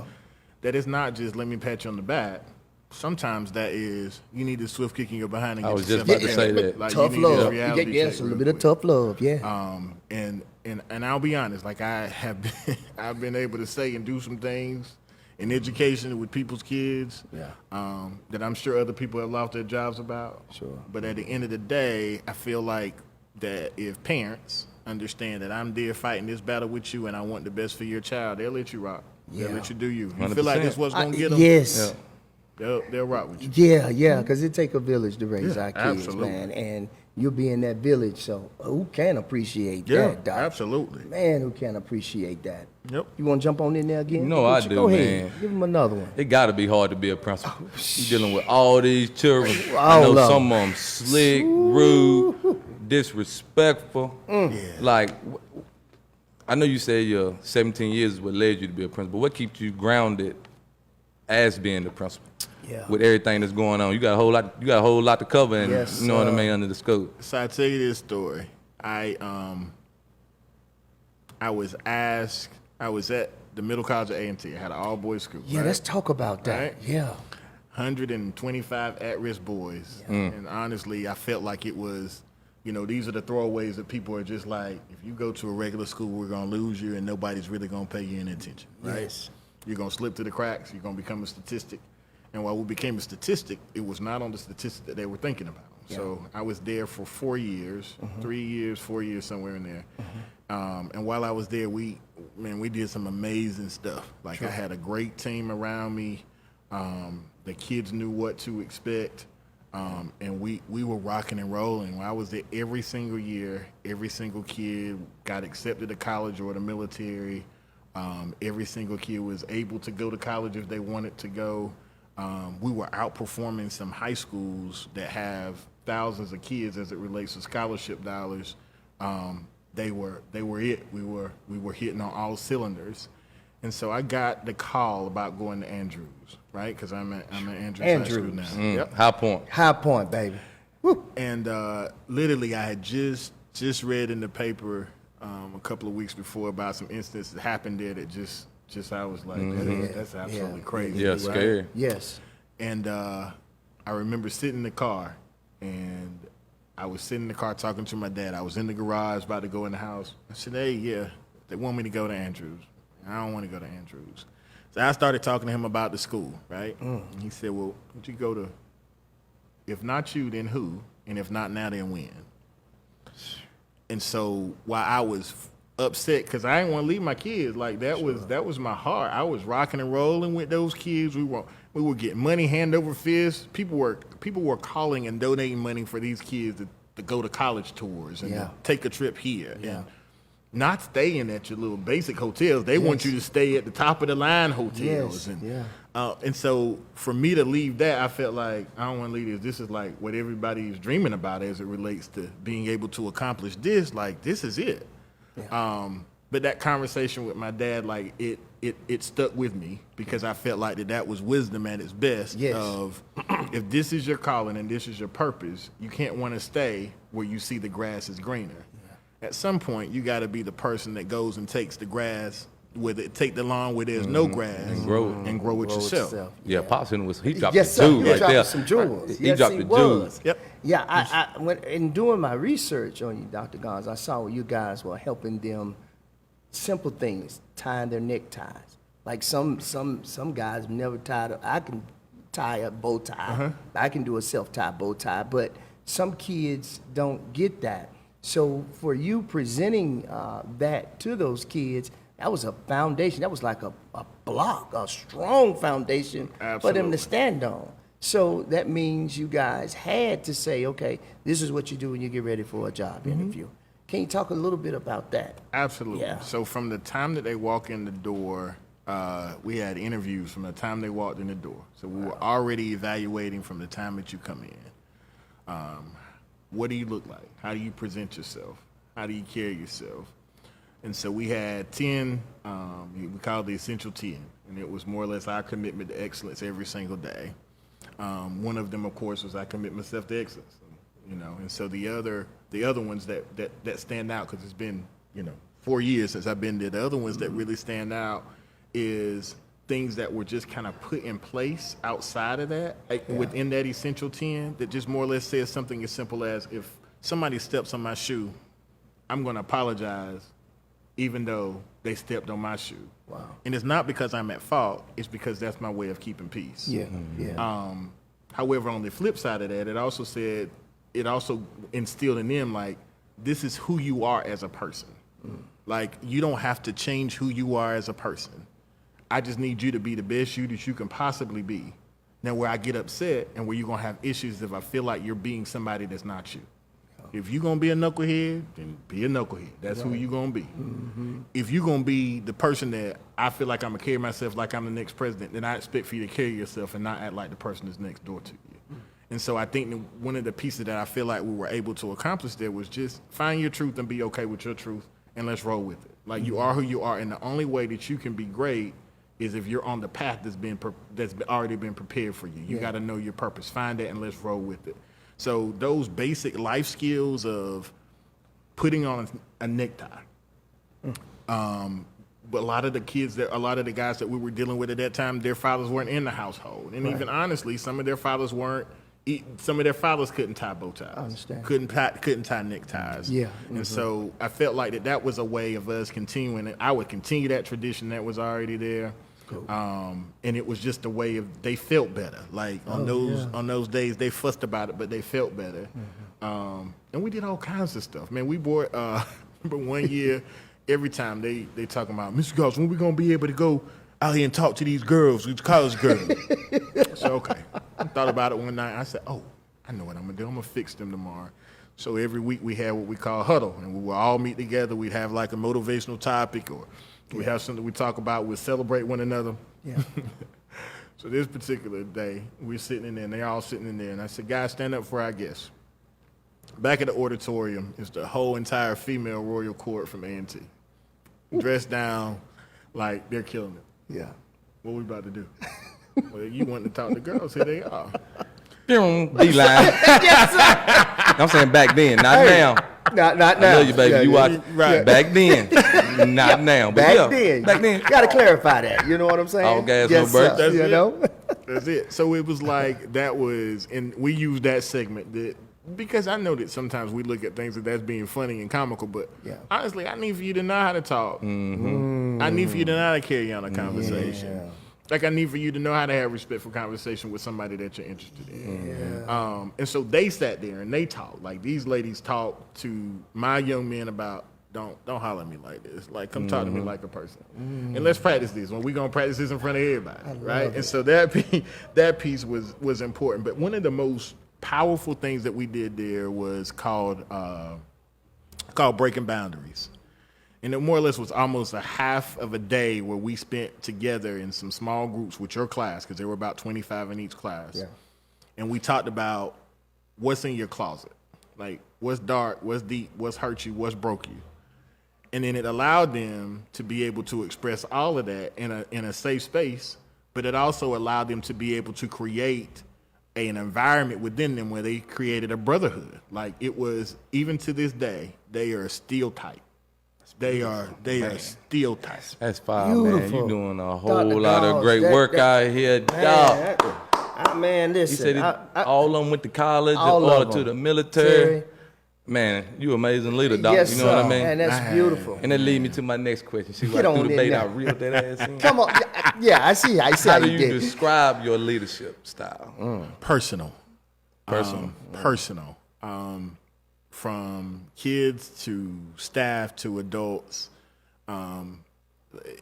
Speaker 5: that it's not just let me pat you on the back. Sometimes that is you need a swift kick in your behind and
Speaker 4: I
Speaker 5: get
Speaker 4: was just
Speaker 5: yourself
Speaker 4: about to say
Speaker 5: together.
Speaker 4: that.
Speaker 5: Like,
Speaker 3: Tough
Speaker 5: you need this
Speaker 3: love.
Speaker 5: reality
Speaker 3: Yes,
Speaker 5: check
Speaker 3: a
Speaker 5: real
Speaker 3: little bit of
Speaker 5: quick.
Speaker 3: tough love, yeah.
Speaker 5: And I'll be honest, like I've been able to say and do some things in education with people's kids that I'm sure other people have lost their jobs about.
Speaker 3: Sure.
Speaker 5: But at the end of the day, I feel like that if parents understand that I'm there fighting this battle with you and I want the best for your child, they'll let you rock. They'll
Speaker 3: Yeah.
Speaker 5: let you do you. You feel like
Speaker 4: 100%.
Speaker 5: that's what's going to get them?
Speaker 3: Yes.
Speaker 5: They'll rock with you.
Speaker 3: Yeah, because it take a village to raise
Speaker 5: Yeah,
Speaker 3: our kids,
Speaker 5: absolutely.
Speaker 3: man. And you'll be in that village, so who can appreciate that, Doc?
Speaker 5: absolutely.
Speaker 3: Man, who can appreciate that?
Speaker 5: Yep.
Speaker 3: You want to jump on in there again?
Speaker 4: You know I do,
Speaker 3: Go ahead.
Speaker 4: man.
Speaker 3: Give him another one.
Speaker 4: It got to be hard to be a principal. You're dealing with all these children. I
Speaker 3: All
Speaker 4: know
Speaker 3: of
Speaker 4: some of them slick, rude, disrespectful. Like, I know you said your 17 years is what led you to be a principal. What keeps you grounded as being the principal?
Speaker 3: Yeah.
Speaker 4: With everything that's going on, you got a whole lot. You got a whole lot to cover, and
Speaker 3: Yes,
Speaker 4: you know what I mean under the scope.
Speaker 5: So I tell you this story. I was at the middle college of A&T. I had an all-boys school.
Speaker 3: Yeah,
Speaker 5: right?
Speaker 3: let's talk about that.
Speaker 5: Right.
Speaker 3: Yeah.
Speaker 5: 125 at-risk boys. And honestly, I felt like it was, these are the throwaways that people are just like, if you go to a regular school, we're going to lose you and nobody's really going to pay you any attention, right?
Speaker 3: Yes.
Speaker 5: You're going to slip through the cracks. You're going to become a statistic. And while we became a statistic, it was not on the statistic that they were thinking about.
Speaker 3: Yeah.
Speaker 5: So I was there for 4 years, 3 years, 4 years, somewhere in there. And while I was there, we did some amazing stuff. Like I had a great team around me. The kids knew what to expect. And we were rocking and rolling. When I was there every single year, every single kid got accepted to college or the military. Every single kid was able to go to college if they wanted to go. We were outperforming some high schools that have thousands of kids as it relates to scholarship dollars. They were it. We were hitting on all cylinders. And so I got the call about going to Andrews, right? Because I'm at Andrews High School now. Yep.
Speaker 4: High Point.
Speaker 3: High Point, baby. Woo.
Speaker 5: And literally, I had just read in the paper a couple of weeks before about some incidents that happened there that just I was like, that's absolutely crazy.
Speaker 4: Yeah,
Speaker 5: right?
Speaker 4: scary.
Speaker 3: Yes.
Speaker 5: And I remember sitting in the car, and I was sitting in the car talking to my dad. I was in the garage about to go in the house. I said, hey, yeah, they want me to go to Andrews. I don't want to go to Andrews. So I started talking to him about the school, right? And he said, well, would you go to, if not you, then who? And if not now, then when? And so while I was upset, because I didn't want to leave my kids, like that was my heart. I was rocking and rolling with those kids. We were getting money hand over fist. People were calling and donating money for these kids to go to college tours and to take a trip here. And not staying at your little basic hotels. They want you to stay at the top of the line hotels. And so for me to leave that, I felt like I don't want to leave this. This is like what everybody is dreaming about as it relates to being able to accomplish this. Like, this is it. But that conversation with my dad, like it stuck with me because I felt like that was wisdom at its best. Of if this is your calling and this is your purpose, you can't want to stay where you see the grass is greener. At some point, you got to be the person that goes and takes the grass, take the lawn where there's no grass, and grow it yourself.
Speaker 4: Yeah, Pops he dropped
Speaker 3: Yes,
Speaker 4: the
Speaker 3: sir.
Speaker 4: jewel
Speaker 3: He
Speaker 4: right
Speaker 3: dropped
Speaker 4: there.
Speaker 3: some jewels.
Speaker 4: He
Speaker 3: Yes,
Speaker 4: dropped
Speaker 3: he
Speaker 4: the jewel.
Speaker 3: was.
Speaker 5: Yep.
Speaker 3: Yeah, I when in doing my research on you, Dr. Gause, I saw where you guys were helping them simple things, tying their neckties. Like some guys never tied. I can tie a bow tie. I can do a self-tie bow tie, but some kids don't get that. So for you presenting that to those kids, that was a foundation. That was like a block, a strong foundation for them to stand on. So that means you guys had to say, okay, this is what you do when you get ready for a job interview. Can you talk a little bit about that?
Speaker 5: Absolutely.
Speaker 3: Yeah.
Speaker 5: So from the time that they walk in the door, we had interviews from the time they walked in the door. So we were already evaluating from the time that you come in. What do you look like? How do you present yourself? How do you carry yourself? And so we had 10, we called the Essential 10, and it was more or less our commitment to excellence every single day. One of them, of course, was I commit myself to excellence, and so the other ones that stand out, because it's been, 4 years since I've been there, the other ones that really stand out is things that were just kind of put in place outside of that, within that Essential 10, that just more or less says something as simple as, if somebody steps on my shoe, I'm going to apologize even though they stepped on my shoe.
Speaker 3: Wow.
Speaker 5: And it's not because I'm at fault, it's because that's my way of keeping peace. However, on the flip side of that, it also instilled in them, like, this is who you are as a person. Like, you don't have to change who you are as a person. I just need you to be the best you that you can possibly be. Now, where I get upset and where you're going to have issues if I feel like you're being somebody that's not you. If you're going to be a knucklehead, then be a knucklehead. That's who you're going to be. If you're going to be the person that I feel like I'm going to carry myself like I'm the next president, then I expect for you to carry yourself and not act like the person that's next door to you. And so I think that one of the pieces that I feel like we were able to accomplish there was just find your truth and be okay with your truth, and let's roll with it. Like, you are who you are, and the only way that you can be great is if you're on the path that's already been prepared for you. You got to know your purpose. Find that and let's roll with it. So those basic life skills of putting on a necktie, But a lot of the guys that we were dealing with at that time, their fathers weren't in the household, and even honestly, some of their fathers couldn't tie bow ties. I
Speaker 3: understand.
Speaker 5: Couldn't tie neckties.
Speaker 3: Yeah.
Speaker 5: And so I felt like that was a way of us continuing it. I would continue that tradition that was already there. Cool. And it was just a way of, they felt better. Like on those days, they fussed about it, but they felt better. And we did all kinds of stuff. Man, we bought, remember one year, every time they talking about, Mr. Gause, when we gonna be able to go out here and talk to these girls, these college girls? So, okay. I thought about it one night. I said, oh, I know what I'm gonna do. I'm gonna fix them tomorrow. So every week we had what we call huddle, and we would all meet together. We'd have like a motivational topic, or we have something we talk about. We'd celebrate one another. Yeah. So this particular day, we're sitting in there, and they all sitting in there, and I said, guys, stand up for our guests. Back at the auditorium is the whole entire female royal court from A&T. Dressed down like they're killing it.
Speaker 3: Yeah.
Speaker 5: What we about to do? Well, you want to talk to girls, here they are.
Speaker 4: D-line. Yes, sir. I'm saying back then, not now.
Speaker 3: Not now.
Speaker 4: I know you, baby.
Speaker 3: Yeah,
Speaker 4: you watch
Speaker 3: right.
Speaker 4: back then, not now. But
Speaker 3: Back then. Got to clarify that. You know what I'm saying?
Speaker 4: All gas,
Speaker 3: yes,
Speaker 4: no birds.
Speaker 3: Sir. You know?
Speaker 5: That's it. So it was like and we used that segment because I know that sometimes we look at things that's being funny and comical, but honestly, I need for you to know how to talk. Mm-hmm. I need for you to know how to carry on a conversation. Yeah. Like, I need for you to know how to have respectful conversation with somebody that you're interested in. Yeah. And so they sat there and they talked. Like, these ladies talked to my young men about, don't holler at me like this. Like, come talk to me like a person. And let's practice this. When we're going to practice this in front of everybody, right? And so that piece was important. But one of the most powerful things that we did there was called breaking boundaries. And it more or less was almost a half of a day where we spent together in some small groups with your class, because there were about 25 in each class. Yeah. And we talked about what's in your closet. Like, what's dark, what's deep, what's hurt you, what's broke you. And then it allowed them to be able to express all of that in a safe space, but it also allowed them to be able to create an environment within them where they created a brotherhood. Like, it was, even to this day, they are still tight. They are still tight.
Speaker 4: That's fine, man. You doing a whole lot of great work out here, dog.
Speaker 3: Man, listen.
Speaker 4: He said all of them went to college, all to the military. Man, you amazing leader, dog.
Speaker 3: Yes,
Speaker 4: you know what I mean?
Speaker 3: And that's beautiful.
Speaker 4: And that lead me to my next question. See, right through the bait, I reeled that ass in.
Speaker 3: Come on. Yeah, I see
Speaker 4: how do you describe your leadership style?
Speaker 5: Personal. From kids to staff to adults,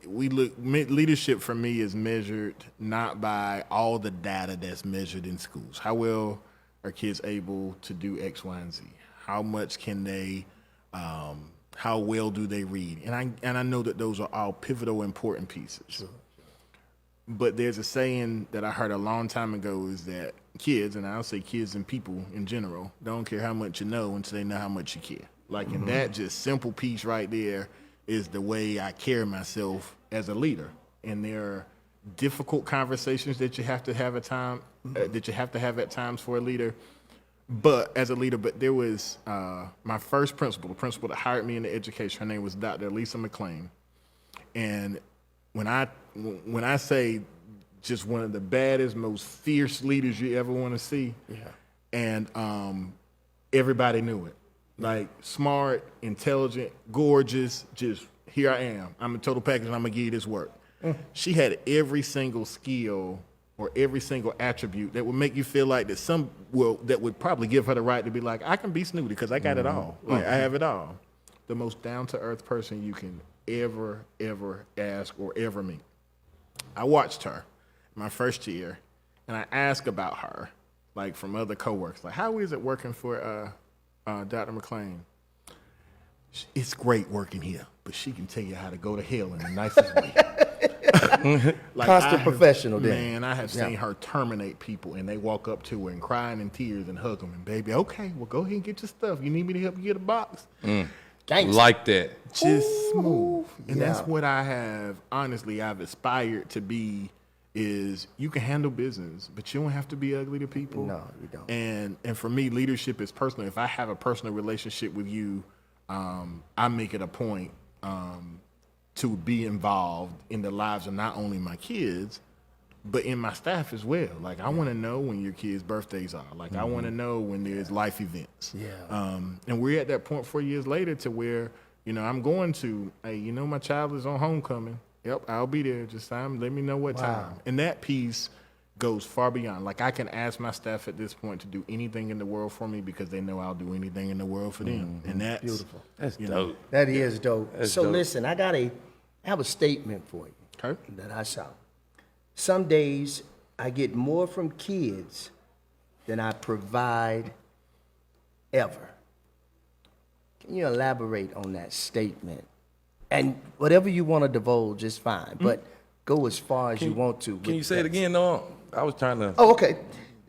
Speaker 5: leadership for me is measured not by all the data that's measured in schools. How well are kids able to do X, Y, and Z? How much can they? How well do they read? And I know that those are all pivotal, important pieces. Sure. But there's a saying that I heard a long time ago is that kids, and I'll say kids and people in general, don't care how much you know until they know how much you care. Like, and that just simple piece right there is the way I carry myself as a leader. And there are difficult conversations that you have to have at times for a leader. But there was my first principal, the principal that hired me into education. Her name was Dr. Lisa McLean. And when I say just one of the baddest, most fierce leaders you ever want to see, and everybody knew it. Like, smart, intelligent, gorgeous, just here I am. I'm a total package and I'm going to give you this work. She had every single skill or every single attribute that would make you feel like that that would probably give her the right to be like, I can be snooty because I got it all. Like, I have it all. The most down-to-earth person you can ever ask or ever meet. I watched her my first year, and I asked about her, like, from other coworkers, like, how is it working for Dr. McLean? It's great working here, but she can tell you how to go to hell in the nicest way. Like,
Speaker 3: constant professional, then.
Speaker 5: Man, I have seen her terminate people, and they walk up to her and crying in tears and hug them, and baby, okay, well, go ahead and get your stuff. You need me to help you get a box?
Speaker 4: Like that.
Speaker 5: Just smooth. And that's what I've aspired to be, is you can handle business, but you don't have to be ugly to people.
Speaker 3: No, you don't.
Speaker 5: And for me, leadership is personal. If I have a personal relationship with you, I make it a point to be involved in the lives of not only my kids, but in my staff as well. Like, I want to know when your kids' birthdays are. Like, I want to know when there's life events.
Speaker 3: Yeah.
Speaker 5: And we're at that point 4 years later to where, you know, I'm going to, hey, you know, my child is on homecoming. Yep, I'll be there. Just let me know what time. And that piece goes far beyond. Like, I can ask my staff at this point to do anything in the world for me because they know I'll do anything in the world for them. And that's
Speaker 3: beautiful.
Speaker 4: That's
Speaker 5: you
Speaker 4: dope.
Speaker 5: know,
Speaker 3: That is dope.
Speaker 4: That's
Speaker 3: So
Speaker 4: dope.
Speaker 3: listen, I have a statement for you
Speaker 5: okay.
Speaker 3: that I saw. Some days I get more from kids than I provide ever. Can you elaborate on that statement? And whatever you want to divulge is fine, but go as far as you want to.
Speaker 4: Can you
Speaker 3: with
Speaker 4: say it
Speaker 3: that.
Speaker 4: again, though? I was trying to.
Speaker 3: Oh, okay.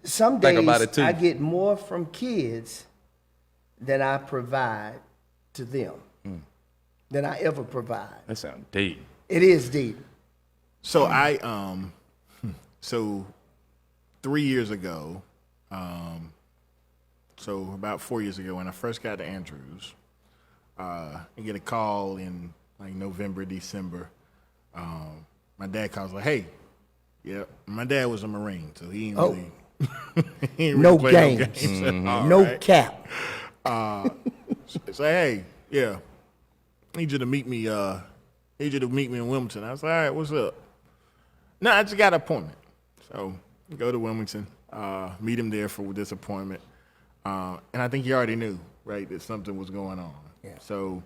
Speaker 3: Some
Speaker 4: Think
Speaker 3: days
Speaker 4: about it, too.
Speaker 3: I get more from kids than I provide to them, than I ever provide.
Speaker 4: That sounds deep.
Speaker 3: It is deep.
Speaker 5: So so 3 years ago, so about 4 years ago, when I first got to Andrews, I get a call in like November, December. My dad calls like, "Hey, yeah." My dad was a Marine, so he ain't really, he ain't
Speaker 3: No
Speaker 5: really play
Speaker 3: games.
Speaker 5: All
Speaker 3: No
Speaker 5: right.
Speaker 3: cap.
Speaker 5: Say, "Hey, yeah, need you to meet me. Need you to meet me in Wilmington." I was like, "All right, what's up?" No, I just got an appointment. So go to Wilmington, meet him there for this appointment. And I think he already knew, right, that something was going on.
Speaker 3: Yeah.
Speaker 5: So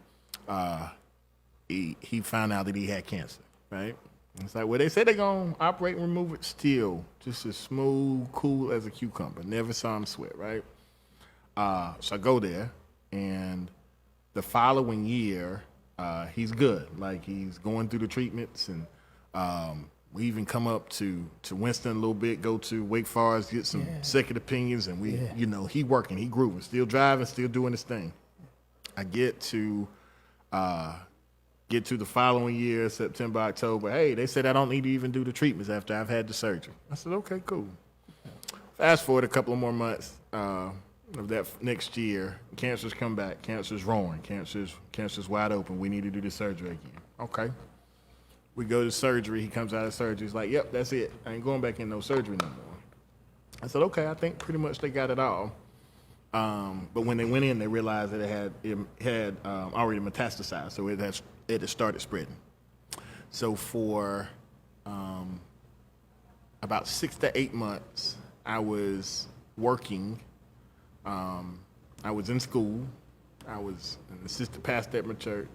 Speaker 5: he found out that he had cancer, right? And it's like, well, they said they're going to operate and remove it still, just as smooth, cool as a cucumber. Never saw him sweat, right? So I go there, and the following year, he's good. Like, he's going through the treatments, and we even come up to Winston a little bit, go to Wake Forest, get some second opinions, and we, you know, he working, he grooving, still driving, still doing his thing. I get to the following year, September, October. Hey, they said I don't need to even do the treatments after I've had the surgery. I said, okay, cool. Fast forward a couple of more months of that next year, cancer's come back. Cancer's roaring. Cancer's wide open. We need to do the surgery again. Okay. We go to surgery. He comes out of surgery. He's like, yep, that's it. I ain't going back in no surgery no more. I said, okay, I think pretty much they got it all. But when they went in, they realized that it had already metastasized, so it had started spreading. So for about 6 to 8 months, I was working. I was in school. I was an assistant pastor at my church.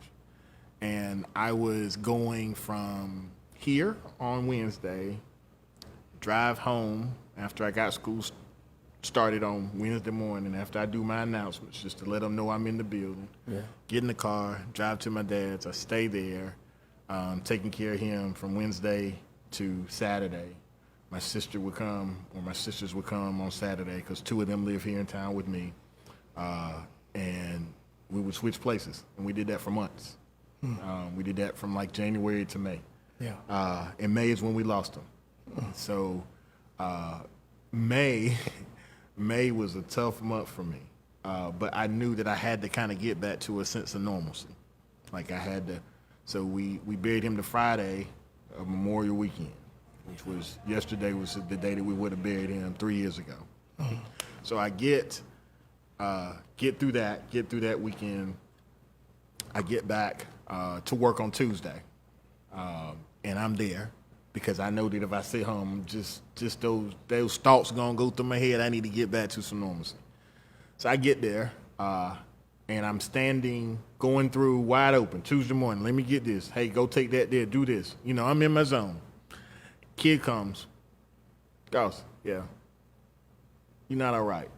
Speaker 5: And I was going from here on Wednesday, drive home after I got school started on Wednesday morning, after I do my announcements, just to let them know I'm in the building. Yeah. Get in the car, drive to my dad's. I stay there, taking care of him from Wednesday to Saturday. My sister would come, or my sisters would come on Saturday, because 2 of them live here in town with me. And we would switch places, and we did that for months. We did that from like January to May. Yeah. And May is when we lost him. So May was a tough month for me. But I knew that I had to kind of get back to a sense of normalcy. Like I had to. So we buried him the Friday of Memorial Weekend, which was yesterday was the day that we would have buried him 3 years ago. So I get through that weekend. I get back to work on Tuesday, and I'm there because I know that if I sit home, just those thoughts gonna go through my head. I need to get back to some normalcy. So I get there, and I'm standing, going through wide open Tuesday morning. Let me get this. Hey, go take that there. Do this. You know, I'm in my zone. Kid comes. Gause, yeah. You're not all right,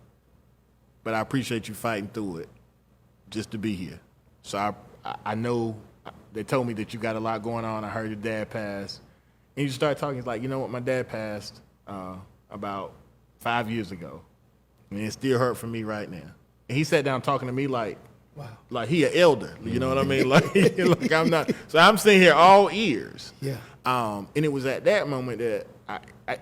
Speaker 5: but I appreciate you fighting through it just to be here. So I know they told me that you got a lot going on. I heard your dad passed. And you start talking, it's like, you know what, my dad passed about 5 years ago. And it still hurt for me right now. And he sat down talking to me like, wow, like he an elder. You know what I mean? Like I'm not. So I'm sitting here all ears. Yeah. And it was at that moment that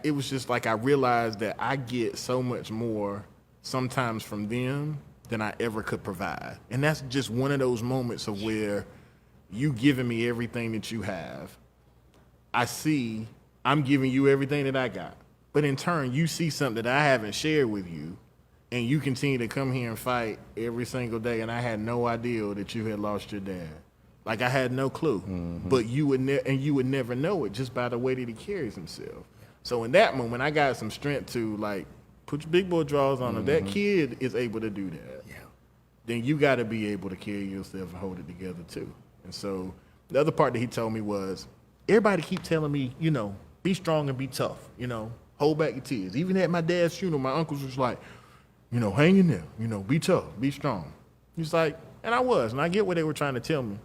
Speaker 5: it was just like I realized that I get so much more sometimes from them than I ever could provide. And that's just one of those moments of where you giving me everything that you have. I see I'm giving you everything that I got. But in turn, you see something that I haven't shared with you, and you continue to come here and fight every single day, and I had no idea that you had lost your dad. Like, I had no clue. But you would never know it just by the way that he carries himself. So in that moment, I got some strength to, like, put your big boy drawers on. If that kid is able to do that, then you got to be able to carry yourself and hold it together too. And so the other part that he told me was, everybody keep telling me, you know, be strong and be tough, you know, hold back your tears. Even at my dad's funeral, my uncles was like, you know, hang in there, you know, be tough, be strong. He's like, and I was, and I get what they were trying to tell me.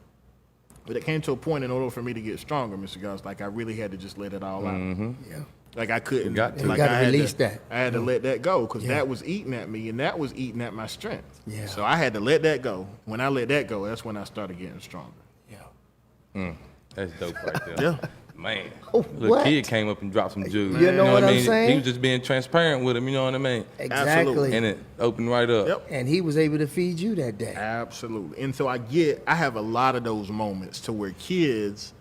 Speaker 5: But it came to a point in order for me to get stronger, Mr. Gause, like I really had to just let it all out.
Speaker 3: Yeah.
Speaker 5: Like I couldn't.
Speaker 4: got to.
Speaker 3: You
Speaker 5: Like
Speaker 3: gotta
Speaker 5: I had
Speaker 3: release that.
Speaker 5: I had to let that go because that was eating at me, and that was eating at my strength.
Speaker 3: Yeah.
Speaker 5: So I had to let that go. When I let that go, that's when I started getting stronger.
Speaker 3: Yeah.
Speaker 4: That's dope right there.
Speaker 5: Yeah.
Speaker 4: Man,
Speaker 3: Oh,
Speaker 4: little
Speaker 3: what?
Speaker 4: kid came up and dropped some juice.
Speaker 3: You know what
Speaker 4: what I
Speaker 3: I'm
Speaker 4: mean?
Speaker 3: saying?
Speaker 4: He was just being transparent with him. You know what I mean?
Speaker 3: Exactly.
Speaker 4: And it opened right up.
Speaker 5: Yep.
Speaker 3: And he was able to feed you that day.
Speaker 5: Absolutely. And so I have a lot of those moments to where kids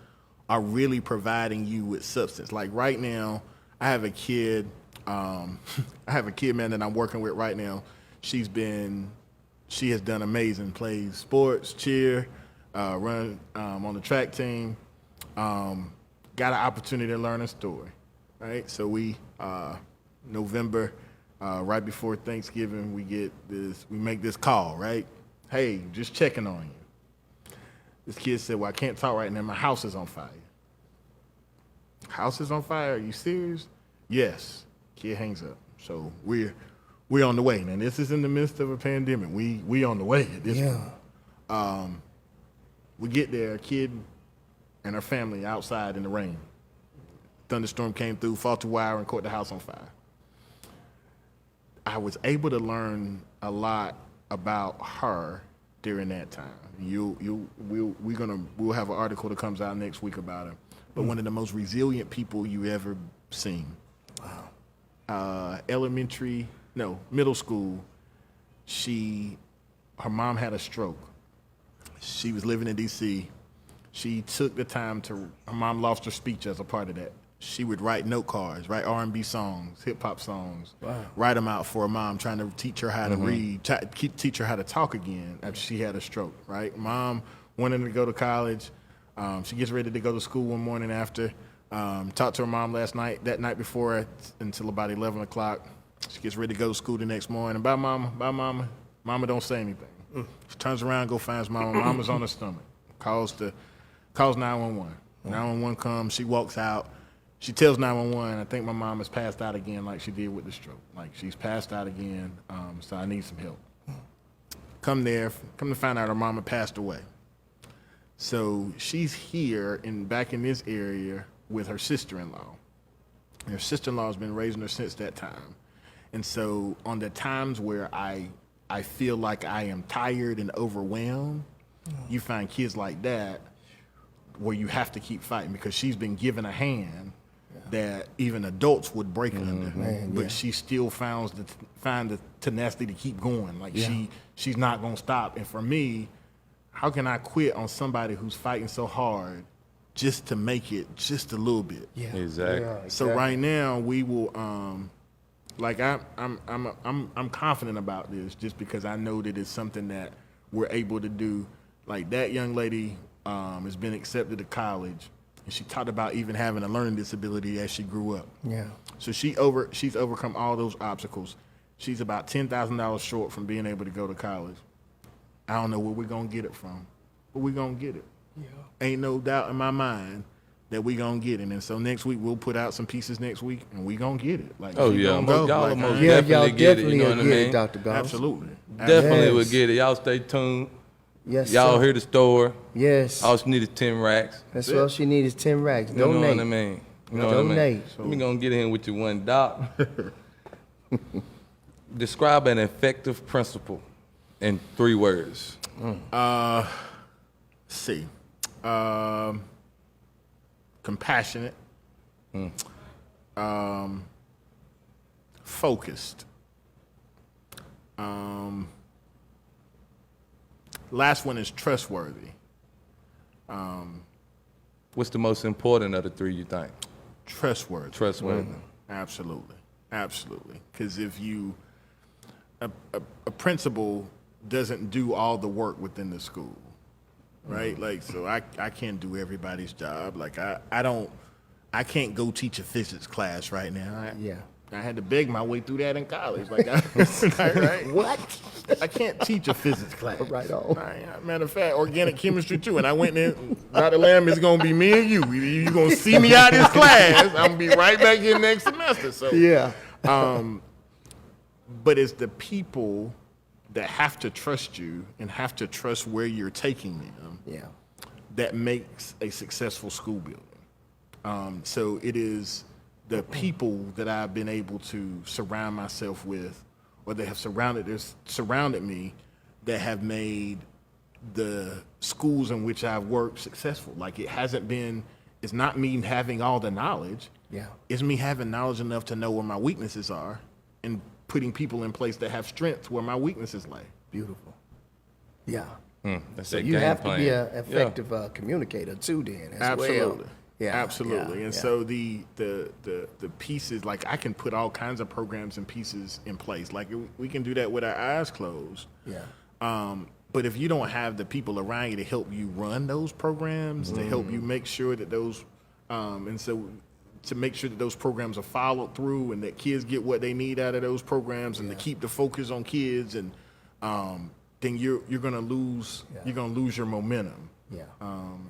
Speaker 5: are really providing you with substance. Like right now, I have a kid, man, that I'm working with right now. She has done amazing, plays sports, cheer, run on the track team, got an opportunity to learn a story, right? So we, November, right before Thanksgiving, we make this call, right? Hey, just checking on you. This kid said, well, I can't talk right now. My house is on fire. House is on fire? Are you serious? Yes. Kid hangs up. So we're on the way. And this is in the midst of a pandemic. We on the way at this point. We get there, a kid and her family outside in the rain. Thunderstorm came through, faulty wire, and caught the house on fire. I was able to learn a lot about her during that time. We'll have an article that comes out next week about her. But one of the most resilient people you ever seen. Wow. Middle school, her mom had a stroke. She was living in D.C. She took the time her mom lost her speech as a part of that. She would write note cards, write R&B songs, hip-hop songs, write them out for her mom, trying to teach her how to read, teach her how to talk again after she had a stroke, right? Mom wanted to go to college. She gets ready to go to school one morning after. Talked to her mom that night before until about 11 o'clock. She gets ready to go to school the next morning. Bye, mama. Mama don't say anything. She turns around, go finds mama. Mama's on her stomach. Calls 911. 911 comes. She walks out. She tells 911, I think my mom has passed out again like she did with the stroke. Like she's passed out again, so I need some help. Come to find out her mama passed away. So she's here back in this area with her sister-in-law. And her sister-in-law has been raising her since that time. And so on the times where I feel like I am tired and overwhelmed, you find kids like that where you have to keep fighting because she's been given a hand that even adults would break under. But she still find the tenacity to keep going. Like she's not gonna stop. And for me, how can I quit on somebody who's fighting so hard just to make it just a little bit?
Speaker 4: Yeah. Exactly.
Speaker 5: So right now we will I'm confident about this just because I know that it's something that we're able to do. Like that young lady has been accepted to college. And she talked about even having a learning disability as she grew up. Yeah. So she's overcome all those obstacles. She's about $10,000 short from being able to go to college. I don't know where we're gonna get it from, but we're gonna get it. Yeah. Ain't no doubt in my mind that we're gonna get it. And so next week we'll put out some pieces next week and we're gonna get it. Like
Speaker 4: y'all
Speaker 5: like,
Speaker 4: most definitely get it. You know what I mean?
Speaker 3: Dr. Gause.
Speaker 5: Absolutely.
Speaker 4: Definitely will get it. Y'all stay tuned.
Speaker 3: Yes,
Speaker 4: y'all
Speaker 3: sir.
Speaker 4: hear the store.
Speaker 3: Yes.
Speaker 4: All she need is 10 racks.
Speaker 3: That's all she needs is 10 racks.
Speaker 4: You know
Speaker 3: Donate.
Speaker 4: what I mean? You know
Speaker 3: Donate.
Speaker 4: what I mean? So we gonna get in with you one, Doc. Describe an effective principle in 3 words.
Speaker 5: Let's see. Compassionate. Focused. Last one is trustworthy.
Speaker 4: What's the most important of the three, you think?
Speaker 5: Trustworthy.
Speaker 4: Trustworthy.
Speaker 5: Absolutely. Absolutely. Because if you, a principal doesn't do all the work within the school, right? Like, so I can't do everybody's job. Like, I can't go teach a physics class right now. I had to beg my way through that in college. Like, right?
Speaker 3: What?
Speaker 5: I can't teach a physics class.
Speaker 3: Right on.
Speaker 5: Matter of fact, organic chemistry too. And I went in, Dr. Lamb, it's gonna be me and you. You're gonna see me out of this class. I'm gonna be right back here next semester. So
Speaker 3: Yeah.
Speaker 5: but it's the people that have to trust you and have to trust where you're taking them
Speaker 3: Yeah.
Speaker 5: that makes a successful school building. So it is the people that I've been able to surround myself with, or that have surrounded me, that have made the schools in which I've worked successful. Like, it's not me having all the knowledge.
Speaker 3: Yeah.
Speaker 5: It's me having knowledge enough to know where my weaknesses are and putting people in place that have strengths where my weaknesses lay.
Speaker 3: Beautiful. Yeah.
Speaker 4: That's
Speaker 3: So
Speaker 4: that
Speaker 3: you
Speaker 4: game
Speaker 3: have
Speaker 4: plan.
Speaker 3: to be an effective communicator too, then, as
Speaker 5: Absolutely.
Speaker 3: well. Yeah.
Speaker 5: Absolutely.
Speaker 3: Yeah.
Speaker 5: And
Speaker 3: Yeah.
Speaker 5: so the pieces, like, I can put all kinds of programs and pieces in place. Like, we can do that with our eyes closed.
Speaker 3: Yeah.
Speaker 5: But if you don't have the people around you to help you run those programs, to help you make sure that those, and so to make sure that those programs are followed through and that kids get what they need out of those programs, and to keep the focus on kids, and then you're gonna lose your momentum.
Speaker 3: Yeah.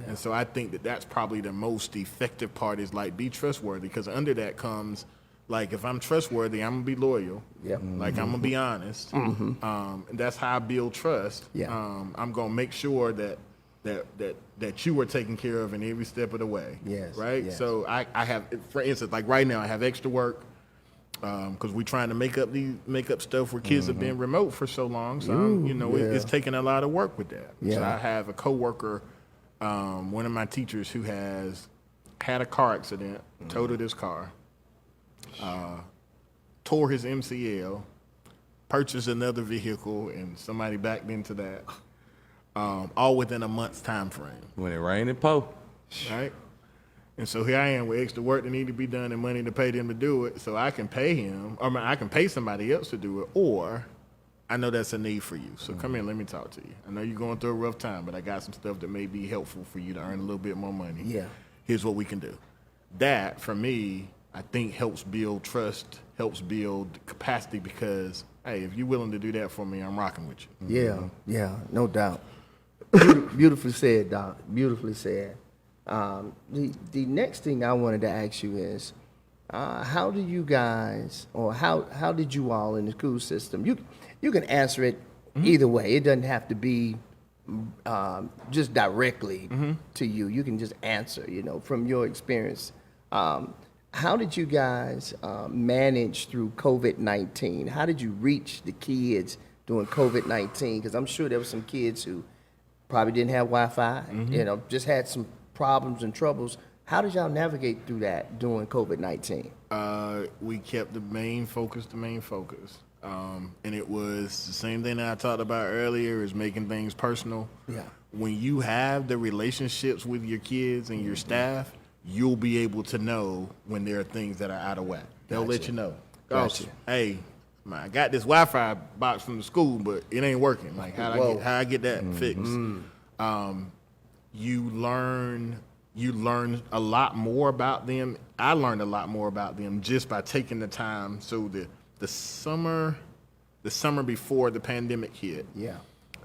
Speaker 5: And so I think that that's probably the most effective part, is like, be trustworthy, because under that comes, like, if I'm trustworthy, I'm gonna be loyal.
Speaker 3: Yep.
Speaker 5: Like, I'm gonna be honest. And that's how I build trust.
Speaker 3: Yeah.
Speaker 5: I'm gonna make sure that you are taken care of in every step of the way.
Speaker 3: Yes,
Speaker 5: Right.
Speaker 3: yes.
Speaker 5: So I have, for instance, like right now, I have extra work. Because we're trying to make up stuff where kids have been remote for so long. So it's taking a lot of work with that.
Speaker 3: Yeah.
Speaker 5: So I have a coworker, one of my teachers, who has had a car accident, totaled his car, tore his MCL, purchased another vehicle, and somebody backed into that, all within a month's time frame.
Speaker 4: When it rain and pour.
Speaker 5: Right? And so here I am with extra work that need to be done and money to pay them to do it, so I can pay him, or I can pay somebody else to do it, or I know that's a need for you. So come here, let me talk to you. I know you're going through a rough time, but I got some stuff that may be helpful for you to earn a little bit more money.
Speaker 3: Yeah.
Speaker 5: Here's what we can do. That, for me, I think helps build trust, helps build capacity, because, hey, if you're willing to do that for me, I'm rocking with you.
Speaker 3: Yeah. Yeah. No doubt. Beautifully said, Doc. Beautifully said. The next thing I wanted to ask you is, how do you guys, or how did you all in the school system? You can answer it either way. It doesn't have to be just directly to you. You can just answer, from your experience. How did you guys manage through COVID-19? How did you reach the kids during COVID-19? Because I'm sure there were some kids who probably didn't have Wi-Fi, just had some problems and troubles. How did y'all navigate through that during COVID-19?
Speaker 5: We kept the main focus. And it was the same thing that I talked about earlier, is making things personal.
Speaker 3: Yeah.
Speaker 5: When you have the relationships with your kids and your staff, you'll be able to know when there are things that are out of whack. They'll let you know.
Speaker 3: Gotcha.
Speaker 5: Hey, I got this Wi-Fi box from the school, but it ain't working. Like, how I get that fixed? You learn a lot more about them. I learned a lot more about them just by taking the time. So the summer before the pandemic hit,
Speaker 3: Yeah.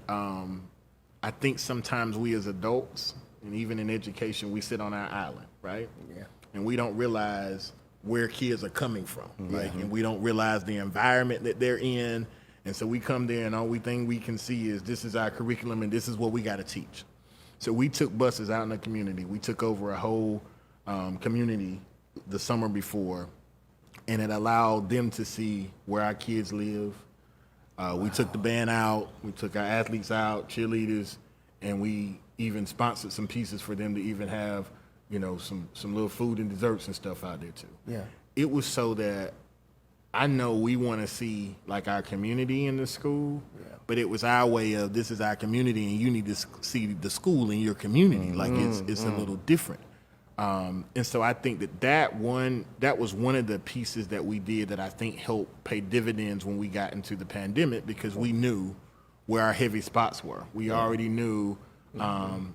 Speaker 5: I think sometimes we as adults, and even in education, we sit on our island, right?
Speaker 3: Yeah.
Speaker 5: And we don't realize where kids are coming from, like, and we don't realize the environment that they're in. And so we come there, and all we can see is, this is our curriculum and this is what we got to teach. So we took buses out in the community. We took over a whole community the summer before, and it allowed them to see where our kids live. We took the band out. We took our athletes out, cheerleaders, and we even sponsored some pieces for them to even have, some little food and desserts and stuff out there too.
Speaker 3: Yeah.
Speaker 5: It was so that I know we want to see like our community in the school, but it was our way of this is our community, and you need to see the school in your community. Like it's a little different. And so I think that was one of the pieces that we did that I think helped pay dividends when we got into the pandemic, because we knew where our heavy spots were. We already knew, and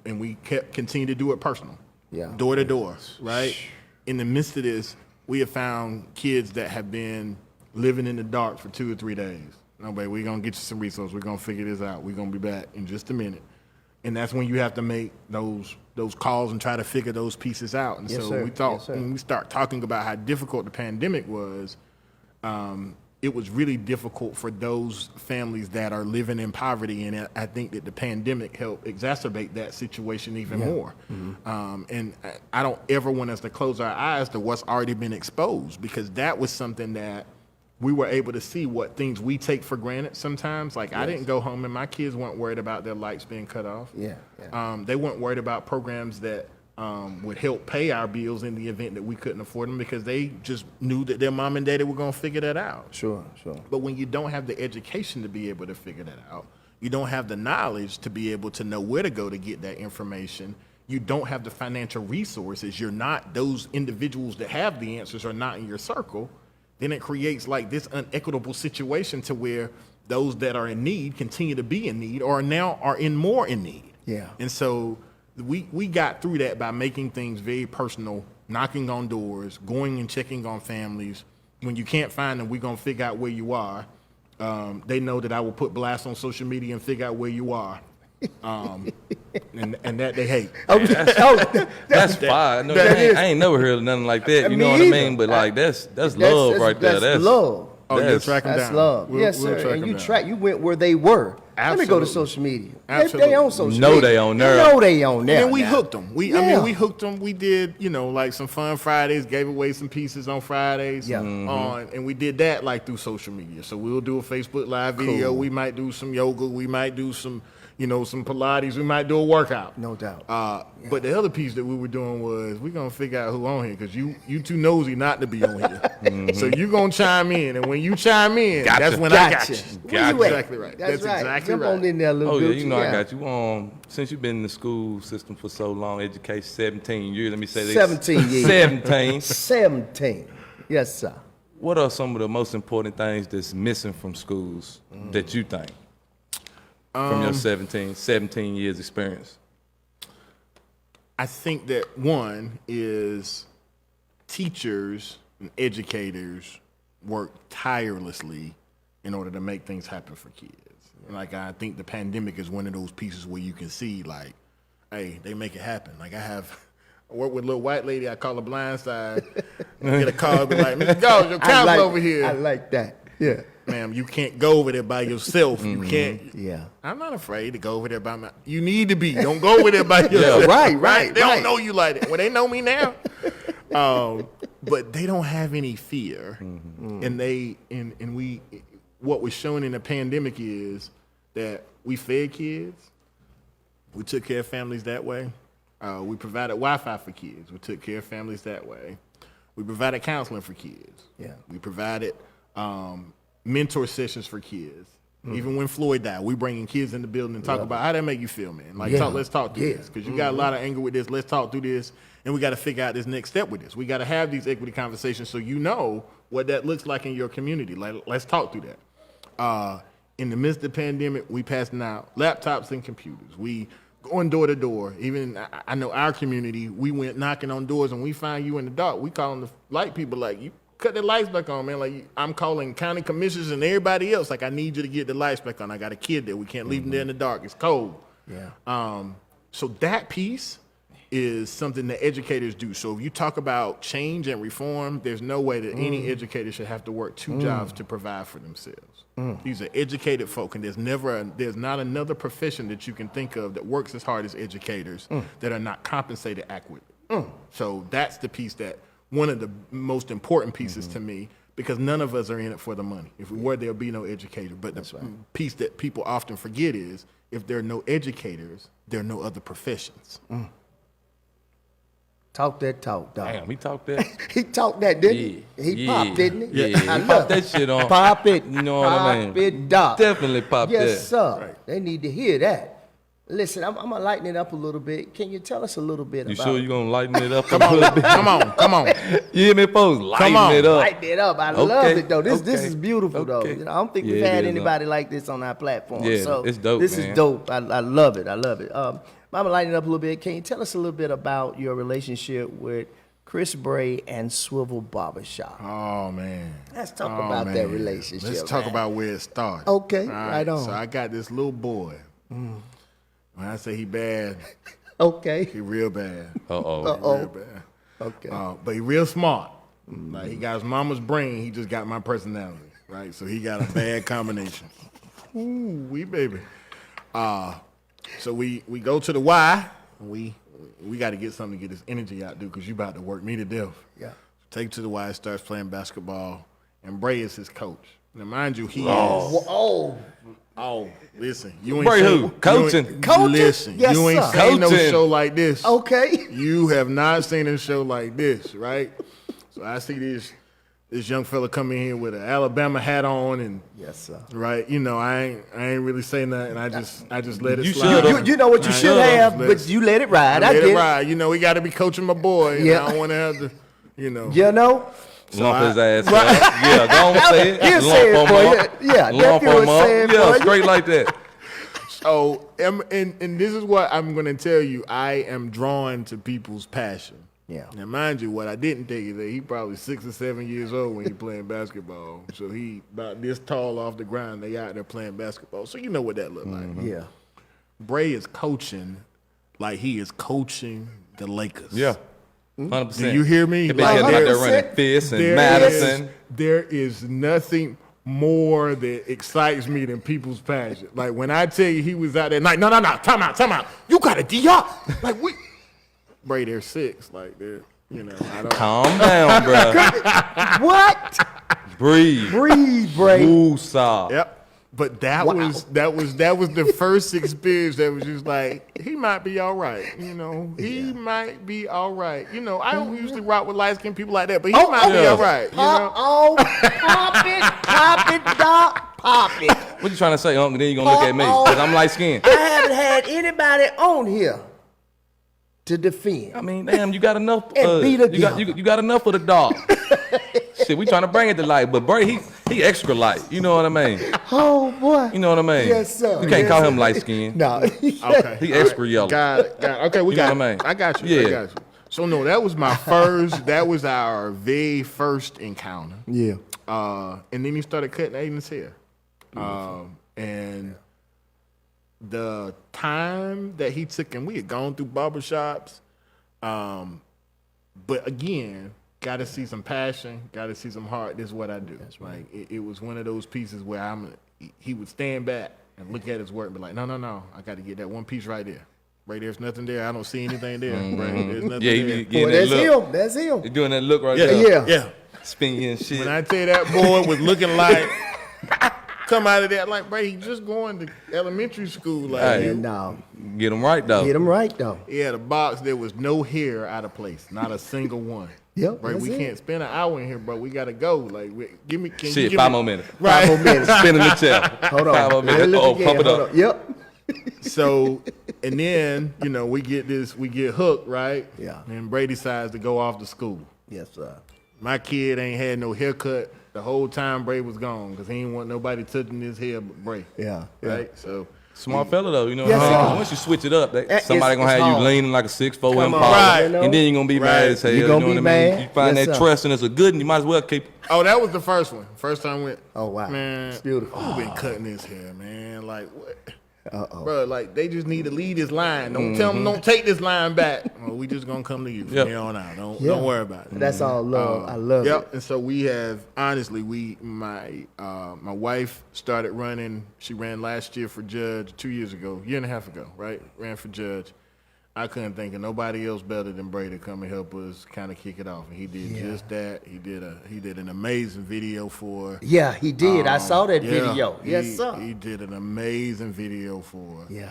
Speaker 5: we continued to do it personal, door to door, right? In the midst of this, we have found kids that have been living in the dark for 2 or 3 days. No, baby, we're gonna get you some resources. We're gonna figure this out. We're gonna be back in just a minute. And that's when you have to make those calls and try to figure those pieces out. And so we thought when we start talking about how difficult the pandemic was, it was really difficult for those families that are living in poverty. And I think that the pandemic helped exacerbate that situation even more. And I don't ever want us to close our eyes to what's already been exposed, because that was something that we were able to see, what things we take for granted sometimes. Like I didn't go home and my kids weren't worried about their lights being cut off. They weren't worried about programs that would help pay our bills in the event that we couldn't afford them, because they just knew that their mom and daddy were going to figure that out.
Speaker 3: Sure.
Speaker 5: But when you don't have the education to be able to figure that out, you don't have the knowledge to be able to know where to go to get that information, you don't have the financial resources, you're not, those individuals that have the answers are not in your circle, then it creates like this unequitable situation to where those that are in need continue to be in need, or now are more in need. And so we got through that by making things very personal, knocking on doors, going and checking on families. When you can't find them, we're going to figure out where you are. They know that I will put blasts on social media and figure out where you are. And that they hate.
Speaker 4: That's fine. No, I ain't never heard of nothing like that. You know what I mean? But like that's love right there. That's
Speaker 3: love.
Speaker 5: Oh, you'll track them
Speaker 3: That's
Speaker 5: down.
Speaker 3: love. Yes,
Speaker 5: we'll
Speaker 3: sir. And
Speaker 5: down.
Speaker 3: You went where they were. Let me go to social media.
Speaker 5: Absolutely.
Speaker 3: They on social media.
Speaker 4: Know they on there.
Speaker 3: They know they on there.
Speaker 5: And then we hooked them. I mean, we hooked them. We did, like some fun Fridays, gave away some pieces on Fridays. And we did that like through social media. So we'll do a Facebook Live video. We might do some yoga. We might do some, some Pilates. We might do a workout.
Speaker 3: No doubt.
Speaker 5: But the other piece that we were doing was we're going to figure out who on here, because you too nosy not to be on here. So you're going to chime in. And when you chime in, that's when I got you.
Speaker 3: Gotcha.
Speaker 5: Exactly right.
Speaker 3: That's right.
Speaker 5: Exactly
Speaker 3: Jump
Speaker 5: right.
Speaker 3: on in there a little bit.
Speaker 4: I got you. Since you've been in the school system for so long, education 17 years. Let me say this.
Speaker 3: 17 years.
Speaker 4: 17.
Speaker 3: 17. Yes, sir.
Speaker 4: What are some of the most important things that's missing from schools that you think from your 17 years experience?
Speaker 5: I think that one is teachers and educators work tirelessly in order to make things happen for kids. Like, I think the pandemic is one of those pieces where you can see, like, hey, they make it happen. Like, I work with a little white lady, I call her Blindside, get a call, be like, Mr. Gause, your counselor over here.
Speaker 3: I like that. Yeah.
Speaker 5: Ma'am, you can't go over there by yourself. You can't.
Speaker 3: Yeah.
Speaker 5: I'm not afraid to go over there by you need to be. Don't go over there by yourself.
Speaker 3: Right.
Speaker 5: They don't know you like that. Well, they know me now. But they don't have any fear. And we what was shown in the pandemic is that we fed kids. We took care of families that way. We provided Wi-Fi for kids. We took care of families that way. We provided counseling for kids.
Speaker 3: Yeah.
Speaker 5: We provided mentor sessions for kids. Even when Floyd died, we bringing kids in the building and talk about how that make you feel, man. Like, let's talk through this, because you got a lot of anger with this. Let's talk through this, and we got to figure out this next step with this. We got to have these equity conversations so you know what that looks like in your community. Like, let's talk through that. In the midst of the pandemic, we passing out laptops and computers. We going door to door. Even I know our community, we went knocking on doors, and we find you in the dark. We calling the light people like, you cut the lights back on, man. Like, I'm calling county commissioners and everybody else. Like, I need you to get the lights back on. I got a kid there. We can't leave him there in the dark. It's cold.
Speaker 3: Yeah.
Speaker 5: So that piece is something that educators do. So if you talk about change and reform, there's no way that any educator should have to work two jobs to provide for themselves. These are educated folk, and there's not another profession that you can think of that works as hard as educators that are not compensated adequately. So that's the piece that one of the most important pieces to me, because none of us are in it for the money. If we were, there'll be no educator. But the piece that people often forget is, if there are no educators, there are no other professions.
Speaker 3: Talk that talk, dog.
Speaker 4: Damn, he talked that.
Speaker 3: He talked that, didn't he? He popped, didn't he?
Speaker 4: Yeah,
Speaker 3: I
Speaker 4: he
Speaker 3: love
Speaker 4: popped
Speaker 3: it.
Speaker 4: that shit on.
Speaker 3: Pop it.
Speaker 4: You know what I mean?
Speaker 3: Pop it, dog.
Speaker 4: Definitely pop that.
Speaker 3: Yes, sir. They need to hear that. Listen, I'm going to lighten it up a little bit. Can you tell us a little bit
Speaker 4: You
Speaker 3: about
Speaker 4: sure you gonna lighten it up?
Speaker 5: Come on.
Speaker 4: You hear me, folks? Lighten
Speaker 5: on.
Speaker 4: it up.
Speaker 3: Lighten it up. I love
Speaker 4: Okay,
Speaker 3: it, though. This
Speaker 4: okay,
Speaker 3: is beautiful, though.
Speaker 4: okay.
Speaker 3: You know, I don't think
Speaker 4: Yeah,
Speaker 3: we've
Speaker 4: it
Speaker 3: had
Speaker 4: is,
Speaker 3: anybody like this on our platform.
Speaker 4: Yeah,
Speaker 3: so
Speaker 4: it's dope,
Speaker 3: This
Speaker 4: man.
Speaker 3: is dope. I love it. I love it. I'm going to lighten it up a little bit. Can you tell us a little bit about your relationship with Chris Bray and Swivel Barbershop?
Speaker 5: Oh man.
Speaker 3: Let's talk about that relationship.
Speaker 5: Let's talk
Speaker 3: man.
Speaker 5: about where it started.
Speaker 3: Okay,
Speaker 5: All
Speaker 3: right on.
Speaker 5: So I got this little boy. When I say he bad,
Speaker 3: Okay.
Speaker 5: he real bad.
Speaker 3: Uh-oh.
Speaker 5: Real bad.
Speaker 3: Okay.
Speaker 5: But he real smart. Like he got his mama's brain. He just got my personality. Right. So he got a bad combination. Ooh, we baby. So we go to the Y. We got to get something to get this energy out, dude, because you about to work me to death.
Speaker 3: Yeah.
Speaker 5: Take to the Y, starts playing basketball, and Bray is his coach. Now, mind you, he is. Oh, listen, you ain't
Speaker 4: Bray
Speaker 5: seen-
Speaker 4: who? Coaching?
Speaker 3: Coaching?
Speaker 5: Listen,
Speaker 3: Yes,
Speaker 5: you ain't
Speaker 3: sir.
Speaker 5: seen no
Speaker 4: Coaching.
Speaker 5: show like this.
Speaker 3: Okay.
Speaker 5: You have not seen a show like this, right? So I see this young fella come in here with an Alabama hat on, and
Speaker 3: Yes, sir.
Speaker 5: right, you know, I ain't really say nothing. I just let it
Speaker 4: You
Speaker 5: slide.
Speaker 4: should've.
Speaker 3: You know what you
Speaker 5: I
Speaker 3: should
Speaker 5: know.
Speaker 3: have,
Speaker 5: Let
Speaker 3: but
Speaker 5: it-
Speaker 3: you let it ride. I
Speaker 5: let
Speaker 3: get
Speaker 5: it
Speaker 3: it.
Speaker 5: ride. You know, we got to be coaching my boy. And
Speaker 3: Yeah.
Speaker 5: I don't want to have to, you know.
Speaker 3: You know?
Speaker 4: Lump his ass
Speaker 3: Right.
Speaker 4: up. Yeah, go on say it.
Speaker 3: He'll say it
Speaker 4: Lump
Speaker 3: for
Speaker 4: him
Speaker 3: you.
Speaker 4: up.
Speaker 3: Yeah,
Speaker 4: Lump
Speaker 3: nephew
Speaker 4: him
Speaker 3: will
Speaker 4: up.
Speaker 3: say it
Speaker 4: Yeah,
Speaker 3: for you.
Speaker 4: straight like that.
Speaker 5: So, and this is what I'm going to tell you. I am drawn to people's passion.
Speaker 3: Yeah.
Speaker 5: Now, mind you, what I didn't tell you that he probably 6 or 7 years old when he playing basketball. So he about this tall off the ground. They out there playing basketball. So you know what that look like.
Speaker 3: Yeah.
Speaker 5: Bray is coaching like he is coaching the Lakers.
Speaker 4: Yeah. 100%.
Speaker 5: Do you hear me?
Speaker 4: He been
Speaker 5: Like,
Speaker 4: out there
Speaker 3: 100%.
Speaker 4: running Fist and
Speaker 5: There
Speaker 4: Madison.
Speaker 5: There is nothing more that excites me than people's passion. Like when I tell you he was out there, like, no, time out. You got to D-up. Like, Bray, they're 6. Like, they're, you know, I don't.
Speaker 4: Calm down, bro.
Speaker 3: What?
Speaker 4: Breathe.
Speaker 3: Breathe, Bray.
Speaker 4: Woosah.
Speaker 5: Yep. But that was the first experience that was just like, he might be all right. You know, he might be all right. You know, I don't usually rock with light-skinned people like that, but he might be
Speaker 4: yeah.
Speaker 5: all right. You know?
Speaker 3: Pop it, dog, pop it.
Speaker 4: What you trying to say, Uncle? Then you gonna look at me because I'm light skinned.
Speaker 3: I haven't had anybody on here to defend.
Speaker 4: I mean, damn, you got enough.
Speaker 3: And beat a
Speaker 4: you got enough of the dog. Shit, we trying to bring it to light, but Bray, he extra light. You know what I mean?
Speaker 3: Oh, boy.
Speaker 4: You know what I mean?
Speaker 3: Yes, sir.
Speaker 4: You can't
Speaker 3: Yes,
Speaker 4: call
Speaker 3: sir.
Speaker 4: him light skinned.
Speaker 3: No.
Speaker 5: Okay.
Speaker 4: He extra yellow.
Speaker 5: Got it. Okay, we
Speaker 4: You know
Speaker 5: got
Speaker 4: what I
Speaker 5: it.
Speaker 4: mean?
Speaker 5: I got you.
Speaker 4: Yeah.
Speaker 5: I got you. So no, that was my first. That was our very first encounter.
Speaker 3: Yeah.
Speaker 5: And then he started cutting Aiden's hair. And the time that he took, and we had gone through barbershops. But again, got to see some passion, got to see some heart. This is what I do. That's right. Like, it was one of those pieces where he would stand back and look at his work and be like, no, I got to get that one piece right there. Right there's nothing there. I don't see anything there. Right, there's nothing
Speaker 4: Yeah, he
Speaker 5: there.
Speaker 4: be getting
Speaker 3: Boy,
Speaker 4: that
Speaker 3: that's
Speaker 4: look.
Speaker 3: him. That's him.
Speaker 4: He doing that look right
Speaker 5: Yeah,
Speaker 4: there.
Speaker 3: Yeah.
Speaker 4: Spinning and shit.
Speaker 5: When I tell you that boy was looking like, come out of that like, bro, he just going to elementary school. Like,
Speaker 4: Hey.
Speaker 3: And now,
Speaker 4: Get him right though.
Speaker 3: get him right, though.
Speaker 5: he had a box. There was no hair out of place, not a single one.
Speaker 3: Yep,
Speaker 5: Bro,
Speaker 3: that's
Speaker 5: we
Speaker 3: it.
Speaker 5: can't spend an hour in here, bro. We gotta go. Like, give me. Can you
Speaker 4: Shit,
Speaker 5: give
Speaker 4: 5
Speaker 5: me-
Speaker 4: more minutes.
Speaker 5: Right.
Speaker 3: 5 more minutes.
Speaker 4: Spinning the chair.
Speaker 3: Hold on.
Speaker 4: 5 more
Speaker 3: Let me
Speaker 4: minutes.
Speaker 3: look
Speaker 4: Oh,
Speaker 3: again.
Speaker 4: pump it
Speaker 3: Hold
Speaker 4: up.
Speaker 3: on. Yep.
Speaker 5: So, and then we get hooked, right?
Speaker 3: Yeah.
Speaker 5: And Brady decides to go off to school.
Speaker 3: Yes, sir.
Speaker 5: My kid ain't had no haircut the whole time Bray was gone because he ain't want nobody touching his hair but Bray.
Speaker 3: Yeah.
Speaker 5: Right. So.
Speaker 4: Smart fella though, you know
Speaker 3: Yes,
Speaker 4: what I mean?
Speaker 3: sir.
Speaker 4: 'Cause once you switch it up,
Speaker 3: It's-
Speaker 4: somebody gonna
Speaker 3: it's
Speaker 4: have you
Speaker 3: hard.
Speaker 4: leaning like a 6'4"
Speaker 3: Come
Speaker 4: Impala,
Speaker 3: on,
Speaker 5: Right.
Speaker 3: you know?
Speaker 4: and then you gonna be mad
Speaker 5: Right.
Speaker 4: as hell.
Speaker 3: You
Speaker 4: You,
Speaker 3: gonna
Speaker 4: know
Speaker 3: be
Speaker 4: what I mean?
Speaker 3: mad?
Speaker 4: You find
Speaker 3: Yes,
Speaker 4: that
Speaker 3: sir.
Speaker 4: trust and it's a good, and you might as well keep.
Speaker 5: Oh, that was the first one. First time I went.
Speaker 3: Oh, wow.
Speaker 5: Man,
Speaker 3: It's beautiful.
Speaker 5: Who been cutting his hair, man? Like what?
Speaker 3: Uh-oh.
Speaker 5: Bro, like they just need to lead this line. Don't tell them, don't take this line back. Well, we just gonna come to you from
Speaker 4: Yep.
Speaker 5: here on out. Don't
Speaker 3: Yeah.
Speaker 5: worry about it.
Speaker 3: That's all love. I love
Speaker 5: Yep.
Speaker 3: it.
Speaker 5: And so we have honestly, my wife started running. She ran last year for judge, 2 years ago, year and a half ago, right? Ran for judge. I couldn't think of nobody else better than Brady to come and help us kind of kick it off. And he did just that. He did an amazing video for her.
Speaker 3: Yeah, he did. I saw that
Speaker 5: Yeah,
Speaker 3: video. Yes,
Speaker 5: he-
Speaker 3: sir.
Speaker 5: He did an amazing video for her.
Speaker 3: Yeah.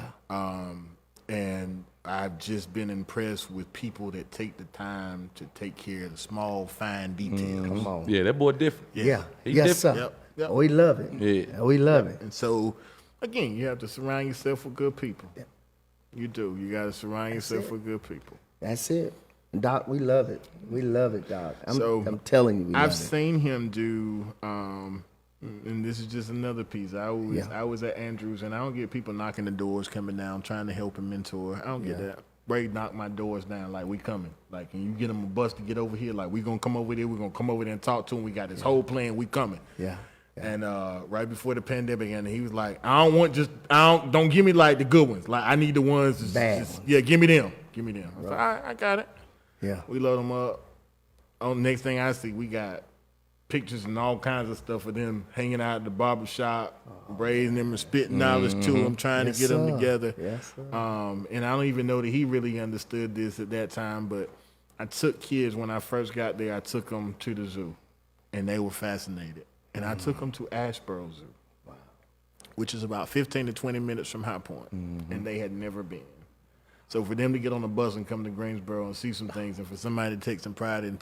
Speaker 5: And I've just been impressed with people that take the time to take care of the small, fine details.
Speaker 3: Come on.
Speaker 4: Yeah, that boy different.
Speaker 3: Yeah.
Speaker 4: He
Speaker 3: Yes,
Speaker 4: different.
Speaker 3: sir.
Speaker 5: Yep.
Speaker 3: We love it.
Speaker 4: Yeah.
Speaker 3: We love it.
Speaker 5: And so, again, you have to surround yourself with good people.
Speaker 3: Yep.
Speaker 5: You do. You got to surround yourself with good people.
Speaker 3: That's it. Doc, we love it. We love it, Doc. I'm telling you, we
Speaker 5: I've
Speaker 3: love it.
Speaker 5: seen him do, and this is just another piece. I was at Andrews, and I don't get people knocking the doors, coming down, trying to help and mentor. I don't get that. Bray knocked my doors down like, we coming. Like, and you get him a bus to get over here, like, we going to come over there. We're going to come over there and talk to him. We got this whole plan. We coming.
Speaker 3: Yeah.
Speaker 5: And right before the pandemic, and he was like, don't give me like the good ones. Like, I need the ones that's
Speaker 3: Bad
Speaker 5: just,
Speaker 3: ones.
Speaker 5: yeah, give me them. Give me them. I was like, all right, I got it.
Speaker 3: Yeah.
Speaker 5: We load them up. On the next thing I see, we got pictures and all kinds of stuff of them hanging out at the barber shop, braiding them and spitting knowledge to them, trying
Speaker 3: Yes,
Speaker 5: to get them
Speaker 3: sir.
Speaker 5: together.
Speaker 3: Yes, sir.
Speaker 5: And I don't even know that he really understood this at that time, but I took kids when I first got there. I took them to the zoo, and they were fascinated. And I took them to Asheboro Zoo, which is about 15 to 20 minutes from High Point, and they had never been. So for them to get on the bus and come to Greensboro and see some things, and for somebody to take some pride in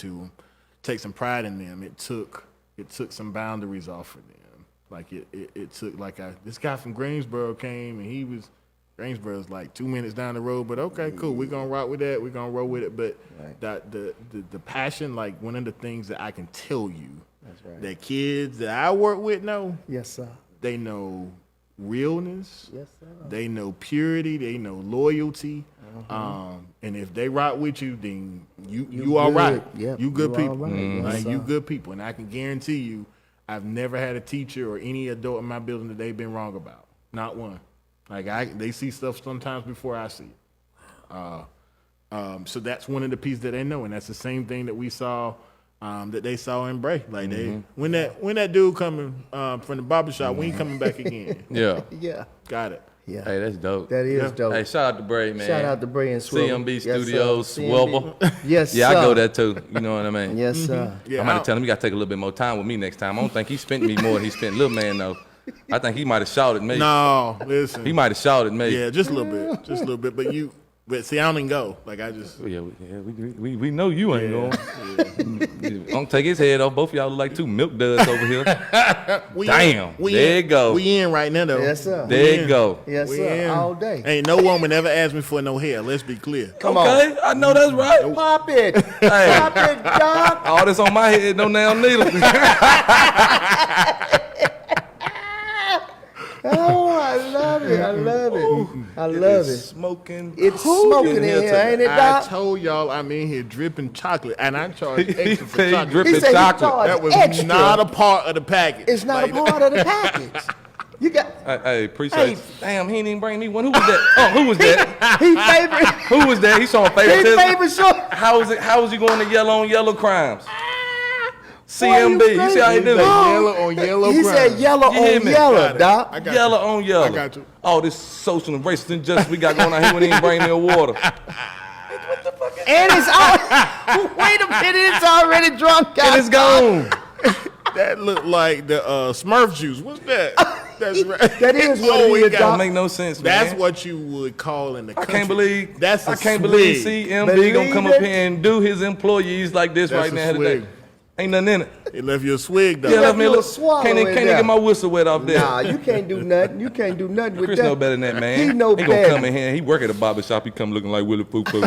Speaker 5: them, it took some boundaries off of them. Like it took this guy from Greensboro came, and Greensboro's like 2 minutes down the road, but okay, cool, we're gonna rock with that, we're gonna roll with it. But the passion, like one of the things that I can tell you,
Speaker 3: That's right.
Speaker 5: that kids that I work with know,
Speaker 3: Yes, sir.
Speaker 5: they know realness.
Speaker 3: Yes, sir.
Speaker 5: They know purity. They know loyalty. And if they rock with you, then you all
Speaker 3: good.
Speaker 5: right.
Speaker 3: Yep,
Speaker 5: You good
Speaker 3: you
Speaker 5: people.
Speaker 3: all right. Yes,
Speaker 5: Like, you
Speaker 3: sir.
Speaker 5: good people. And I can guarantee you, I've never had a teacher or any adult in my building that they've been wrong about. Not one. Like they see stuff sometimes before I see it. So that's one of the pieces that they know, and that's the same thing that we saw. That they saw in Bray. Like when that dude coming from the barbershop, we ain't coming back again.
Speaker 4: Yeah.
Speaker 3: Yeah.
Speaker 5: Got it.
Speaker 3: Yeah.
Speaker 4: Hey, that's dope.
Speaker 3: That is dope.
Speaker 4: Hey, shout out to Bray, man.
Speaker 3: Shout out to Bray and Swivel.
Speaker 4: CMB
Speaker 3: Yes, sir.
Speaker 4: Studios,
Speaker 3: CMB.
Speaker 4: Swubble.
Speaker 3: Yes,
Speaker 4: Yeah,
Speaker 3: sir.
Speaker 4: I go there too. You know what I mean?
Speaker 3: Yes, sir.
Speaker 5: Yeah,
Speaker 4: I might tell him he got to take a little bit more time with me next time. I don't think he spent me more than he spent Lil Man though. I think he might have shouted maybe.
Speaker 5: No, listen.
Speaker 4: He might have shouted maybe.
Speaker 5: Yeah, just a little bit. Just a little bit. But see, I don't even go. Like, I just.
Speaker 4: Yeah, we know you ain't going. Don't take his head off. Both of y'all look like two milk duds over here. Damn. There you go.
Speaker 5: We in right now, though.
Speaker 3: Yes, sir.
Speaker 4: There you go.
Speaker 3: Yes,
Speaker 5: We
Speaker 3: sir.
Speaker 5: in.
Speaker 3: All day.
Speaker 5: Ain't no woman ever asked me for no hair. Let's be clear.
Speaker 3: Come on.
Speaker 4: Okay, I know that's right.
Speaker 3: Pop it.
Speaker 4: Hey.
Speaker 3: Pop it, Doc.
Speaker 4: All this on my head, no damn needle.
Speaker 3: Oh, I love it. I love it. I love it.
Speaker 4: Smoking.
Speaker 3: It's smoking in here, ain't it,
Speaker 5: I
Speaker 3: Doc?
Speaker 5: told y'all I'm in here dripping chocolate, and I charge
Speaker 4: He
Speaker 5: extra for
Speaker 4: said he
Speaker 5: chocolate.
Speaker 4: dripping
Speaker 3: He said he
Speaker 4: chocolate.
Speaker 3: charged
Speaker 5: That was
Speaker 3: extra.
Speaker 5: not a part of the package.
Speaker 3: It's not
Speaker 5: Like,
Speaker 3: a part of the package. You got
Speaker 4: Hey, appreciate it. Damn, he didn't even bring me one. Who was that? Oh, who was that?
Speaker 3: he favorite.
Speaker 4: Who was that? He showing
Speaker 3: His
Speaker 4: favoritism.
Speaker 3: favorite show.
Speaker 4: How was he going to yellow on yellow crimes?
Speaker 3: Boy,
Speaker 4: CMB. You see how he
Speaker 5: He
Speaker 4: do?
Speaker 5: said yellow on yellow.
Speaker 3: He
Speaker 5: crime.
Speaker 3: said yellow
Speaker 4: You hear
Speaker 3: on
Speaker 4: me?
Speaker 3: yellow,
Speaker 5: Got it.
Speaker 3: Doc.
Speaker 5: I got
Speaker 4: Yellow on yellow.
Speaker 5: I got you.
Speaker 4: All this social and racist injustice we got going on here when he ain't bring me a water.
Speaker 3: And it's out. Wait a minute, it's already drunk out.
Speaker 4: And it's gone.
Speaker 5: That looked like the Smurf juice. What's that? That's right.
Speaker 3: That is what it is,
Speaker 5: got-
Speaker 3: Doc.
Speaker 4: Don't make no sense, man.
Speaker 5: That's what you would call in the
Speaker 4: I
Speaker 5: country.
Speaker 4: can't believe.
Speaker 5: That's a
Speaker 4: I can't
Speaker 5: swig.
Speaker 4: believe CMB
Speaker 3: Believe
Speaker 4: gonna come
Speaker 3: it?
Speaker 4: up here and do his employees like this
Speaker 5: That's
Speaker 4: right
Speaker 5: a
Speaker 4: now
Speaker 5: swig.
Speaker 4: today. Ain't nothing in it.
Speaker 5: It left you a swig, though.
Speaker 4: Yeah,
Speaker 3: left
Speaker 4: left me a
Speaker 3: you a
Speaker 4: little.
Speaker 3: swallow
Speaker 4: Can't
Speaker 3: in
Speaker 4: even
Speaker 3: there.
Speaker 4: get my whistle wet off there.
Speaker 3: Nah, you can't do nothing. You can't do nothing with
Speaker 4: Chris
Speaker 3: that.
Speaker 4: know better than that, man.
Speaker 3: He know
Speaker 4: He
Speaker 3: better.
Speaker 4: gonna come in here. He work at a barber shop. He come looking like Willie Poo Poo.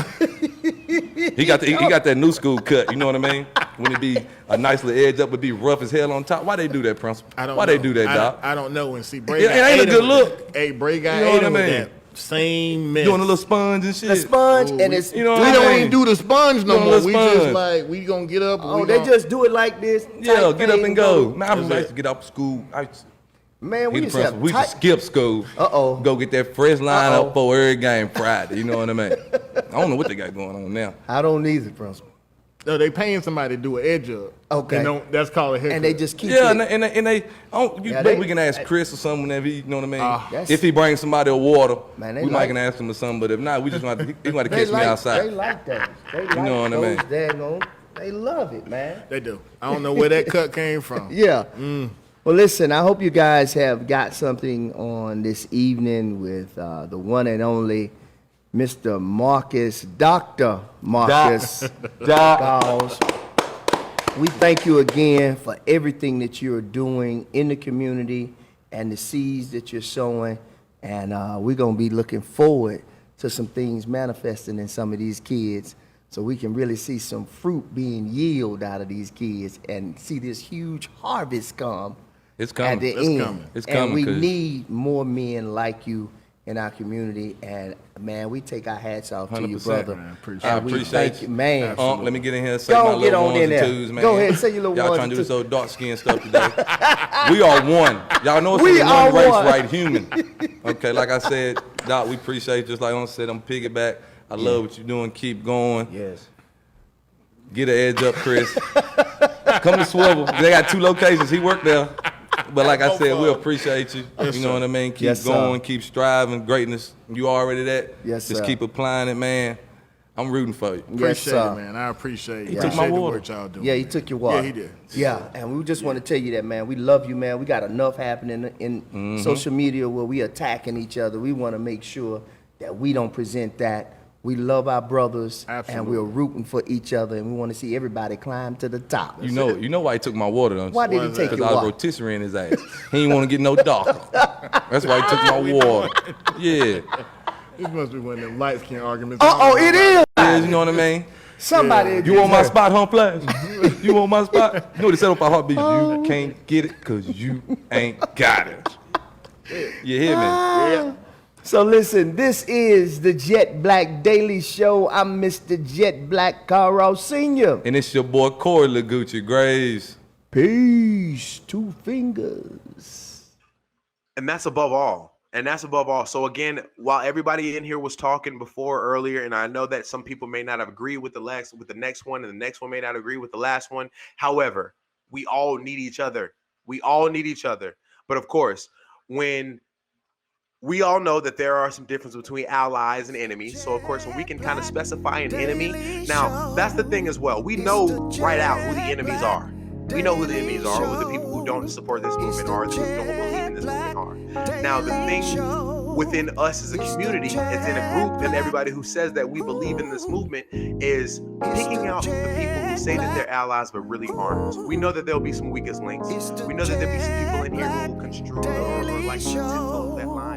Speaker 4: he got that new school cut. You know what I mean? When it be a nice little edge up, but be rough as hell on top. Why they do that, Principal?
Speaker 5: I don't
Speaker 4: Why
Speaker 5: know.
Speaker 4: they do that, Doc?
Speaker 5: I don't know. And see, Bray
Speaker 4: It
Speaker 5: got
Speaker 4: ain't a
Speaker 5: ate
Speaker 4: good
Speaker 5: him
Speaker 4: look.
Speaker 5: with that. Hey, Bray got
Speaker 4: You know
Speaker 5: ate
Speaker 4: what I
Speaker 5: him with
Speaker 4: mean?
Speaker 5: that same mess.
Speaker 4: Doing a little sponge and shit.
Speaker 3: The sponge and it's
Speaker 4: You know
Speaker 5: we
Speaker 4: what I
Speaker 5: don't
Speaker 4: mean?
Speaker 5: even do the sponge no
Speaker 4: Doing a
Speaker 5: more.
Speaker 4: little
Speaker 5: We just
Speaker 4: sponge.
Speaker 5: like, we gonna get up. And
Speaker 3: oh,
Speaker 5: we
Speaker 3: they
Speaker 5: gonna,
Speaker 3: just do it like this.
Speaker 4: Yeah,
Speaker 3: tight
Speaker 4: get up
Speaker 3: thing,
Speaker 4: and go.
Speaker 3: go.
Speaker 4: Man, I remember I
Speaker 5: That's
Speaker 4: used to get out of school.
Speaker 3: Man, we
Speaker 4: He the
Speaker 3: used to have
Speaker 4: principal. We used to
Speaker 3: tight.
Speaker 4: skip school.
Speaker 3: Uh-oh.
Speaker 4: Go get that fresh line
Speaker 3: Uh-oh.
Speaker 4: up for every game Friday. You know what I mean? I don't know what they got going on now.
Speaker 3: I don't either, Principal.
Speaker 5: no, they paying somebody to do an edge up.
Speaker 3: Okay.
Speaker 5: And that's called a haircut.
Speaker 3: And they just keep
Speaker 4: Yeah,
Speaker 3: it.
Speaker 4: and they
Speaker 3: Yeah,
Speaker 4: maybe
Speaker 3: they-
Speaker 4: we can ask Chris or someone whenever he, you know what I mean?
Speaker 3: That's-
Speaker 4: If he brings somebody a water,
Speaker 3: Man, they
Speaker 4: we might
Speaker 3: like-
Speaker 4: can ask him or something. But if not, we just want to, he want to
Speaker 3: They
Speaker 4: catch
Speaker 3: like,
Speaker 4: me outside.
Speaker 3: They like that. They like
Speaker 4: know what I mean?
Speaker 3: those daggone. They love it, man.
Speaker 5: They do. I don't know where that cut came from.
Speaker 3: Yeah. Well, listen, I hope you guys have got something on this evening with the one and only Mr. Marcus, Dr. Marcus Gause. We thank you again for everything that you're doing in the community and the seeds that you're sowing. And we're going to be looking forward to some things manifesting in some of these kids so we can really see some fruit being yielded out of these kids and see this huge harvest come.
Speaker 4: It's coming.
Speaker 3: At the
Speaker 4: It's
Speaker 3: end.
Speaker 4: coming. It's
Speaker 3: and
Speaker 4: coming.
Speaker 3: we need more men like you in our community. And man, we take our hats off to you,
Speaker 4: 100%,
Speaker 3: brother.
Speaker 5: man. Appreciate
Speaker 3: And
Speaker 5: it.
Speaker 3: we
Speaker 4: Appreciate
Speaker 3: thank
Speaker 4: you.
Speaker 3: man.
Speaker 4: Let me get in here and say
Speaker 3: Go
Speaker 4: my
Speaker 3: on, get
Speaker 4: little
Speaker 3: on
Speaker 4: ones
Speaker 3: in
Speaker 4: and
Speaker 3: there.
Speaker 4: twos, man.
Speaker 3: Go ahead, say your little
Speaker 4: Y'all
Speaker 3: ones
Speaker 4: trying to do
Speaker 3: and
Speaker 4: this old dark skin stuff today. We are one. Y'all know it's
Speaker 3: We
Speaker 4: only
Speaker 3: are
Speaker 4: one race,
Speaker 3: one.
Speaker 4: right? Human. Okay, like I said, Doc, we appreciate you. Just like I said, I'm piggyback. I love what you're doing. Keep going.
Speaker 3: Yes.
Speaker 4: Get an edge up, Chris. Come to Swivel. They got 2 locations. He worked there. But like I said, we appreciate you.
Speaker 5: Yes,
Speaker 4: You know
Speaker 5: sir.
Speaker 4: what I mean? Keep
Speaker 3: Yes, sir.
Speaker 4: going, keep striving. Greatness. You already that.
Speaker 3: Yes,
Speaker 4: Just
Speaker 3: sir.
Speaker 4: keep applying it, man. I'm rooting for you.
Speaker 3: Yes,
Speaker 5: Appreciate
Speaker 3: sir.
Speaker 5: it, man. I appreciate it.
Speaker 3: He
Speaker 4: took
Speaker 5: Appreciate
Speaker 4: my
Speaker 5: the
Speaker 4: water.
Speaker 5: work y'all doing.
Speaker 3: Yeah, he
Speaker 5: man.
Speaker 3: took your water.
Speaker 5: Yeah, he did.
Speaker 3: Yeah, and we just want to tell you that, man. We love you, man. We got enough happening in social media where we attacking each other. We want to make sure that we don't present that. We love our brothers, and
Speaker 5: Absolutely.
Speaker 3: we're rooting for each other, and we want to see everybody climb to the top.
Speaker 4: You know why he took my water, don't you?
Speaker 3: Why did he
Speaker 5: Why is
Speaker 3: take
Speaker 5: that?
Speaker 3: your
Speaker 4: Because I was
Speaker 3: water?
Speaker 4: rotisserie in his ass. He didn't want to get no darker. That's why he took my water. Yeah.
Speaker 5: This must be one of them light skin arguments.
Speaker 3: Uh-oh, it is.
Speaker 4: Yeah, you know what I mean?
Speaker 3: Somebody.
Speaker 4: You want my spot, huh, Flash? You want my spot? You know they set up our heartbeat. You can't get it because you ain't got it. You hear me?
Speaker 3: Yeah. So listen, this is the Jet Black Daily Show. I'm Mr. Jet Black Carl Sr.
Speaker 4: And it's your boy Corey LaGucci Graves.
Speaker 3: Peace. 2 fingers.
Speaker 6: And that's above all. So again, while everybody in here was talking before earlier, and I know that some people may not have agreed with the next one, and the next one may not agree with the last one. However, we all need each other. But of course, when we all know that there are some differences between allies and enemies. So of course, when we can kind of specify an enemy, now that's the thing as well. We know right out who the enemies are. We know who the enemies are, who the people who don't support this movement are, the people who don't believe in this movement are. Now, the thing within us as a community, it's in a group, and everybody who says that we believe in this movement is picking out the people who say that they're allies but really aren't. We know that there'll be some weakest links. We know that there'll be some people in here who will construe or like to that line.